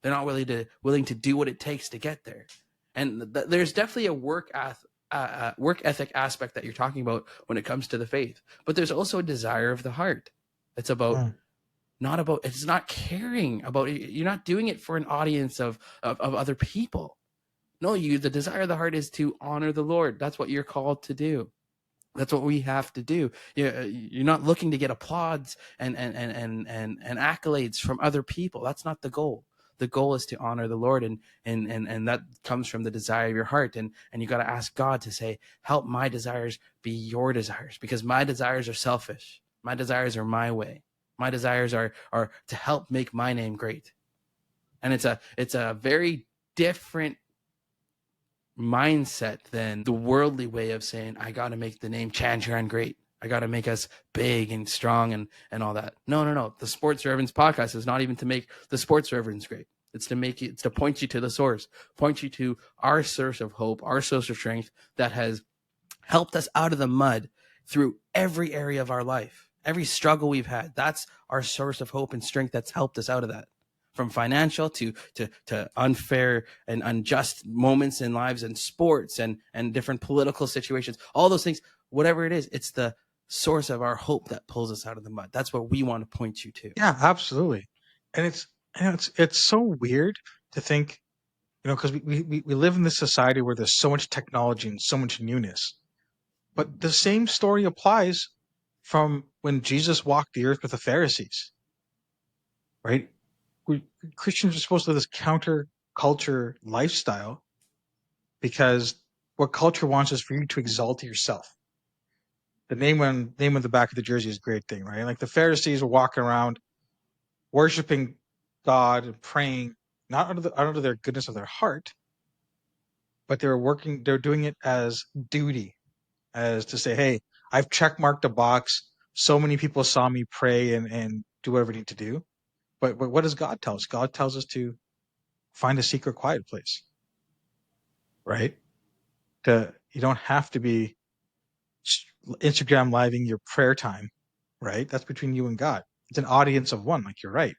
They're not willing to do what it takes to get there. And there's definitely a work ethic aspect that you're talking about when it comes to the faith. But there's also a desire of the heart. It's about it's not caring about it. You're not doing it for an audience of other people. No, the desire of the heart is to honor the Lord. That's what you're called to do. That's what we have to do. You're not looking to get applauds and accolades from other people. That's not the goal. The goal is to honor the Lord, and that comes from the desire of your heart. And you got to ask God to say, "Help my desires be your desires," because my desires are selfish. My desires are my way. My desires are to help make my name great. And it's a very different mindset than the worldly way of saying, "I got to make the name Chan great. I got to make us big and strong and all that." No. The Sports Reverends podcast is not even to make the Sports Reverends great. It's to point you to the source, point you to our source of hope, our source of strength that has helped us out of the mud through every area of our life, every struggle we've had. That's our source of hope and strength that's helped us out of that. From financial to unfair and unjust moments in lives and sports and different political situations, all those things, whatever it is, it's the source of our hope that pulls us out of the mud. That's what we want to point you to. Yeah, absolutely. And it's so weird to think, because we live in this society where there's so much technology and so much newness. But the same story applies from when Jesus walked the earth with the Pharisees, right? Christians are supposed to live this counter-culture lifestyle because what culture wants is for you to exalt yourself. The name on the back of the jersey is a great thing, right? Like the Pharisees were walking around worshiping God and praying, not out of their goodness of their heart, but they're doing it as duty, as to say, "Hey, I've check marked a box. So many people saw me pray and do whatever I need to do." But what does God tell us? God tells us to find a secret, quiet place, right? You don't have to be Instagram living your prayer time, right? That's between you and God. It's an audience of one, like you're right.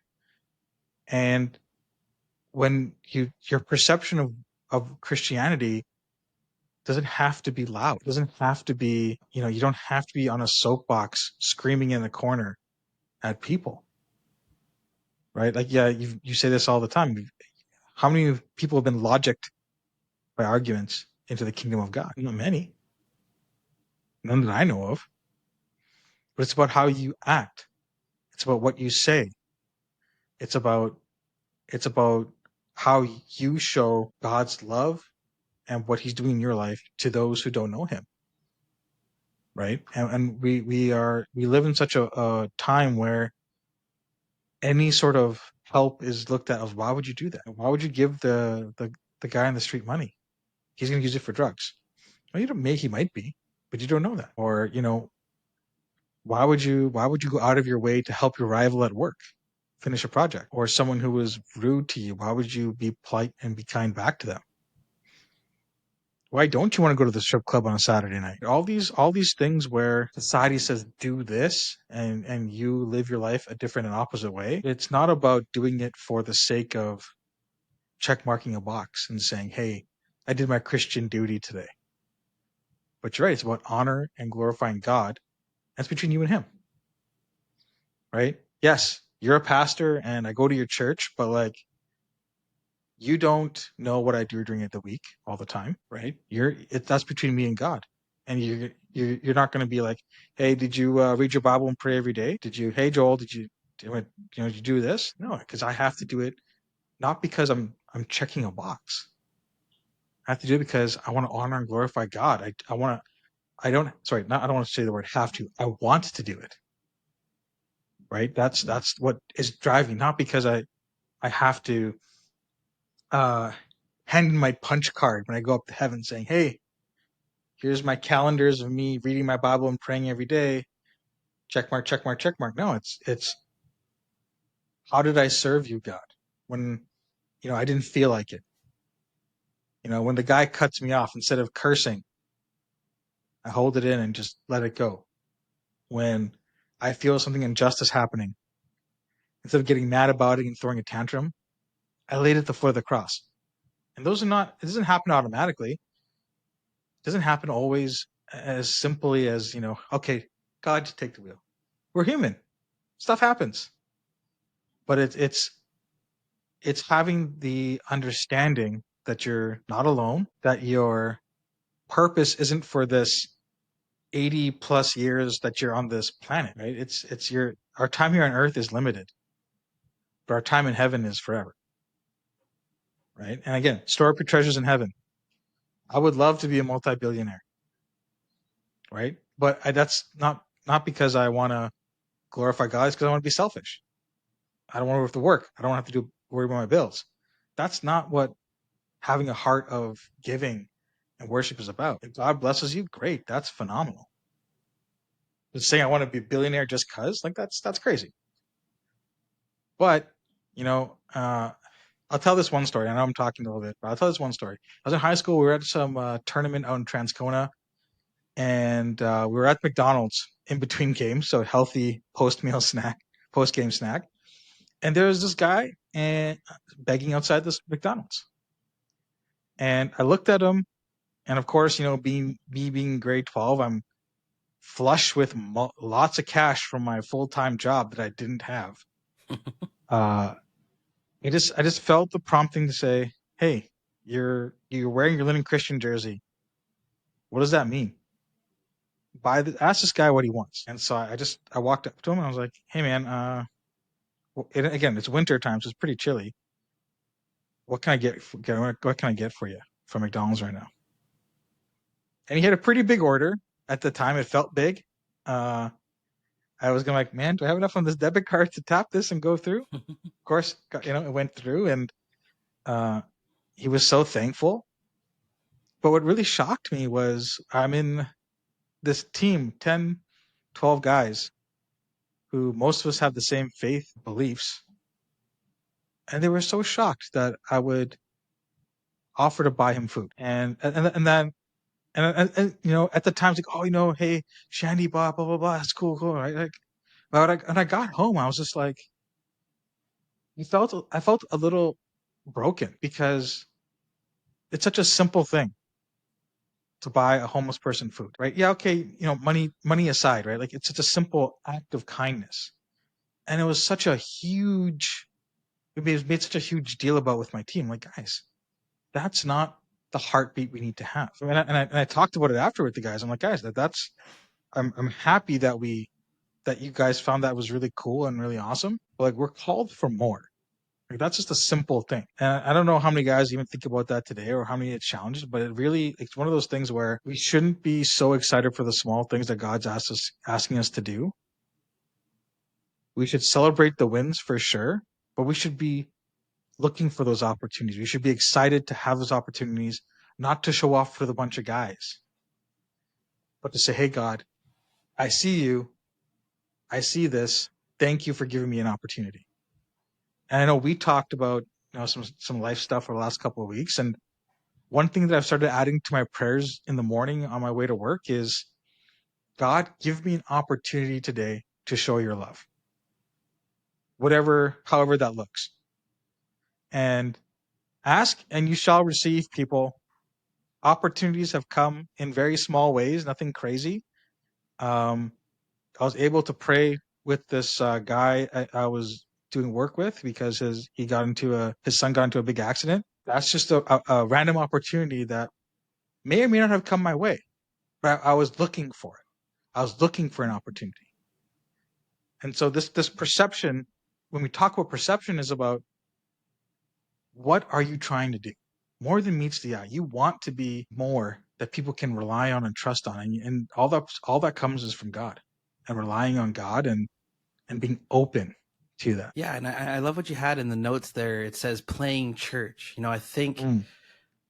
And when your perception of Christianity doesn't have to be loud. It doesn't have to be, you don't have to be on a soapbox screaming in the corner at people, right? Like, yeah, you say this all the time. How many people have been logicked by arguments into the kingdom of God? Not many. None that I know of. But it's about how you act. It's about what you say. It's about how you show God's love and what he's doing in your life to those who don't know him. Right. And we live in such a time where any sort of help is looked at as, why would you do that? Why would you give the guy on the street money? He's going to use it for drugs. Well, he might be, but you don't know that. Or, why would you go out of your way to help your rival at work finish a project? Or someone who was rude to you, why would you be polite and be kind back to them? Why don't you want to go to the strip club on a Saturday night? All these things where society says do this and you live your life a different and opposite way. It's not about doing it for the sake of check marking a box and saying, hey, I did my Christian duty today. But you're right, it's about honor and glorifying God. That's between you and him. Right? Yes, you're a pastor and I go to your church, but like you don't know what I do during the week all the time, right? That's between me and God, and you're not going to be like, hey, did you read your Bible and pray every day? Hey Joel, did you did you do this? No, because I have to do it not because I'm checking a box. I have to do it because I want to honor and glorify God. I want to. I don't. Sorry, not. I don't want to say the word have to. I want to do it. Right. That's what is driving. Not because I have to hand in my punch card when I go up to heaven saying, hey, here's my calendars of me reading my Bible and praying every day. Check mark, check mark, check mark. No, it's how did I serve you, God? When I didn't feel like it. When the guy cuts me off, instead of cursing, I hold it in and just let it go. When I feel something injustice happening, instead of getting mad about it and throwing a tantrum, I laid it at the foot of the cross. And it doesn't happen automatically. It doesn't happen always as simply as, okay, God, just take the wheel. We're human. Stuff happens. But it's having the understanding that you're not alone, that your purpose isn't for this 80 plus years that you're on this planet, right? It's our time here on earth is limited, but our time in heaven is forever, right? And again, store up your treasures in heaven. I would love to be a multi-billionaire, right? But that's not because I want to glorify God, it's because I want to be selfish. I don't want to have to work. I don't have to worry about my bills. That's not what having a heart of giving and worship is about. If God blesses you, great. That's phenomenal. But saying I want to be a billionaire just cause, like that's crazy. But I'll tell this one story. I know I'm talking a little bit, but I'll tell this one story. I was in high school. We were at some tournament out in Transcona, and we were at McDonald's in between games, so healthy post game snack. And there was this guy and begging outside this McDonald's, and I looked at him, and of course, being grade 12, I'm flush with lots of cash from my full-time job that I didn't have. I just felt the prompting to say, "Hey, you're wearing your Living Christian jersey. What does that mean? Ask this guy what he wants." And so I walked up to him and I was like, "Hey, man, again, it's winter time, so it's pretty chilly. What can I what can I get for you from McDonald's right now?" And he had a pretty big order at the time. It felt big. I was going like, man, do I have enough on this debit card to tap this and go through? Of course, it went through, and he was so thankful. But what really shocked me was I'm in this team, 10, 12 guys, who most of us have the same faith beliefs. And they were so shocked that I would offer to buy him food. And then, at the time, it's like, oh, hey, Shandy, blah, blah, blah, blah, that's cool, right? Like, but when I got home, I was just like, I felt a little broken because it's such a simple thing to buy a homeless person food, right? Yeah, okay, money aside, right? Like it's such a simple act of kindness, and it was such a huge. It made such a huge deal about with my team. Like, guys, that's not the heartbeat we need to have. And I talked about it after with the guys. I'm like, guys, that's. I'm happy that you guys found that was really cool and really awesome. But like, we're called for more. Like that's just a simple thing. And I don't know how many guys even think about that today or how many it challenges, but it's one of those things where we shouldn't be so excited for the small things that God's asking us to do. We should celebrate the wins for sure, but we should be looking for those opportunities. We should be excited to have those opportunities, not to show off for the bunch of guys, but to say, hey, God, I see you. I see this. Thank you for giving me an opportunity. And I know we talked about some life stuff for the last couple of weeks, and one thing that I've started adding to my prayers in the morning on my way to work is, God, give me an opportunity today to show your love, however that looks. And ask and you shall receive, people. Opportunities have come in very small ways, nothing crazy. Um, I was able to pray with this guy I was doing work with because his son got into a big accident. That's just a random opportunity that may or may not have come my way, but I was looking for it. I was looking for an opportunity. And so this perception, when we talk about perception, is about, what are you trying to do? More than meets the eye. You want to be more that people can rely on and trust on, and all that comes is from God, and relying on God and being open to that. Yeah, and I love what you had in the notes there. It says playing church. I think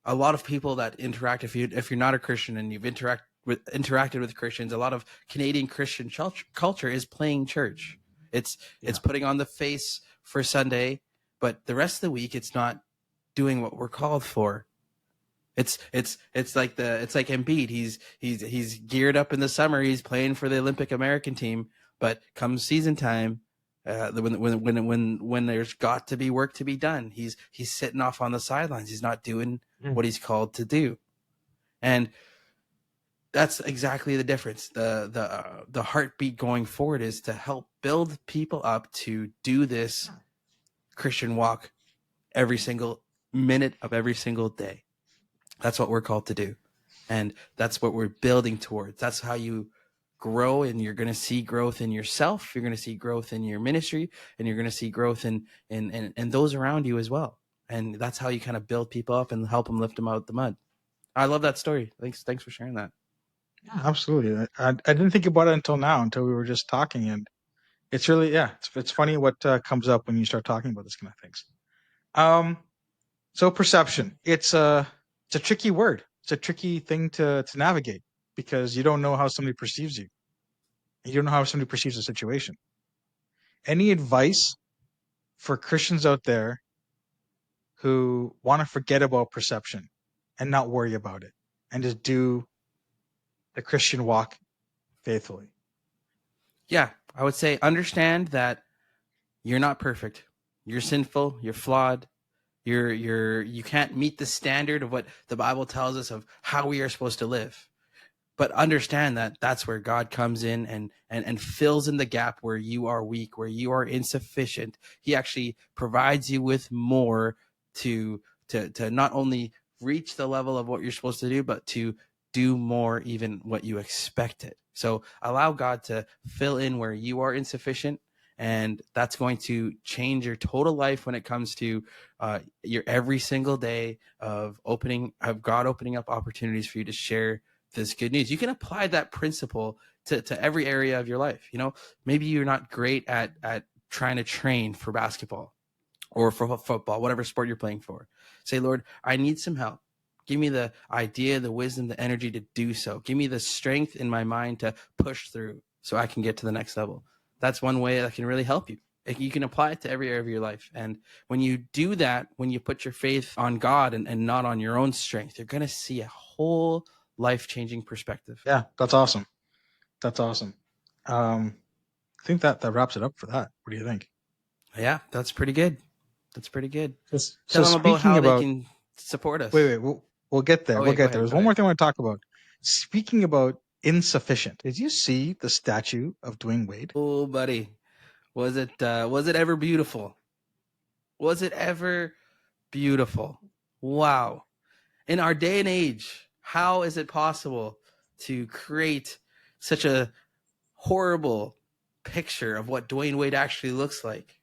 a lot of people that interact, if you're not a Christian and you've interacted with Christians, a lot of Canadian Christian culture is playing church. It's putting on the face for Sunday, but the rest of the week it's not doing what we're called for. It's like Embiid. He's geared up in the summer. He's playing for the Olympic American team, but come season time, when there's got to be work to be done, he's sitting off on the sidelines. He's not doing what he's called to do, and that's exactly the difference. The heartbeat going forward is to help build people up to do this Christian walk every single minute of every single day. That's what we're called to do, and that's what we're building towards. That's how you grow, and you're going to see growth in yourself. You're going to see growth in your ministry, and you're going to see growth in those around you as well. And that's how you kind of build people up and help them lift them out of the mud. I love that story. Thanks for sharing that. Yeah, absolutely. I didn't think about it until we were just talking, and it's really, it's funny what comes up when you start talking about this kind of things. So perception, it's a tricky word. It's a tricky thing to navigate, because you don't know how somebody perceives you. You don't know how somebody perceives a situation. Any advice for Christians out there who want to forget about perception and not worry about it and just do the Christian walk faithfully? Yeah, I would say understand that you're not perfect. You're sinful. You're flawed. You can't meet the standard of what the Bible tells us of how we are supposed to live. But understand that that's where God comes in and fills in the gap where you are weak, where you are insufficient. He actually provides you with more to not only reach the level of what you're supposed to do, but to do more, even what you expected. So allow God to fill in where you are insufficient, and that's going to change your total life when it comes to your every single day of God opening up opportunities for you to share this good news. You can apply that principle to every area of your life. Maybe you're not great at trying to train for basketball or for football, whatever sport you're playing for. Say, Lord, I need some help. Give me the idea, the wisdom, the energy to do so. Give me the strength in my mind to push through so I can get to the next level. That's one way that can really help you. You can apply it to every area of your life. And when you do that, when you put your faith on God and not on your own strength, you're going to see a whole life-changing perspective. Yeah, that's awesome. That's awesome. I think that wraps it up for that. What do you think? Yeah, that's pretty good. That's pretty good. So Tell them about speaking how they about, can support us. wait, we'll get there. Oh, We'll yeah, go get there. ahead. There's Go one more ahead. thing I want to talk about. Speaking about insufficient, did you see the statue of Dwayne Wade? Oh, buddy. Was it ever beautiful? Was it ever beautiful? Wow. In our day and age, how is it possible to create such a horrible picture of what Dwayne Wade actually looks like?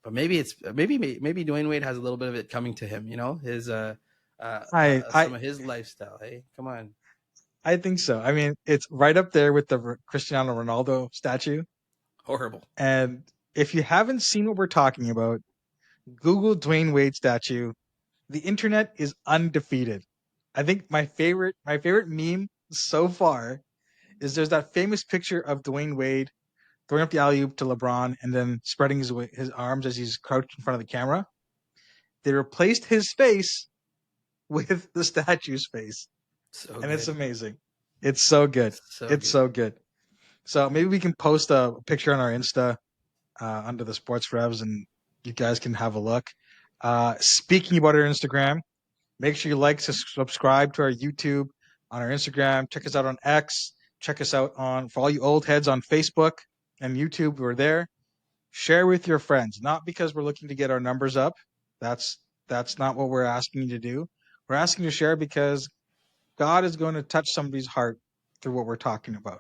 But maybe Dwayne Wade has a little bit of it coming to him, his I some of his lifestyle. Hey, come on. I think so. I mean, it's right up there with the Cristiano Ronaldo statue. Horrible. And if you haven't seen what we're talking about, Google Dwayne Wade statue. The internet is undefeated. I think my favorite meme so far is there's that famous picture of Dwayne Wade throwing up the alley oop to LeBron and then spreading his arms as he's crouched in front of the camera. They replaced his face with the statue's face. So And good. it's amazing. It's so good. So It's good. so good. So maybe we can post a picture on our Insta under the Sports Revs, and you guys can have a look. Speaking about our Instagram, make sure you like, subscribe to our YouTube, on our Instagram. Check us out on X. Check us out on, for all you old heads, on Facebook and YouTube. We're there. Share with your friends, not because we're looking to get our numbers up. That's not what we're asking you to do. We're asking you to share because God is going to touch somebody's heart through what we're talking about.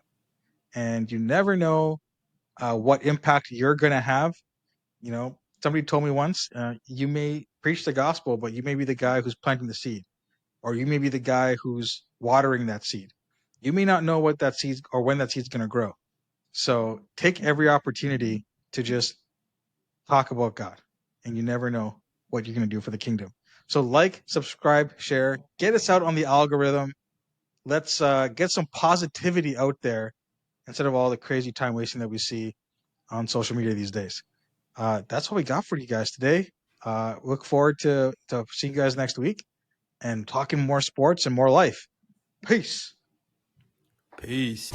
And you never know what impact you're going to have. You know, somebody told me once, you may preach the gospel, but you may be the guy who's planting the seed, or you may be the guy who's watering that seed. You may not know what that seed or when that seed's going to grow. So take every opportunity to just talk about God, and you never know what you're going to do for the kingdom. So like, subscribe, share, get us out on the algorithm. Let's get some positivity out there instead of all the crazy time wasting that we see on social media these days. That's what we got for you guys today. Look forward to seeing you guys next week and talking more sports and more life. Peace. Peace.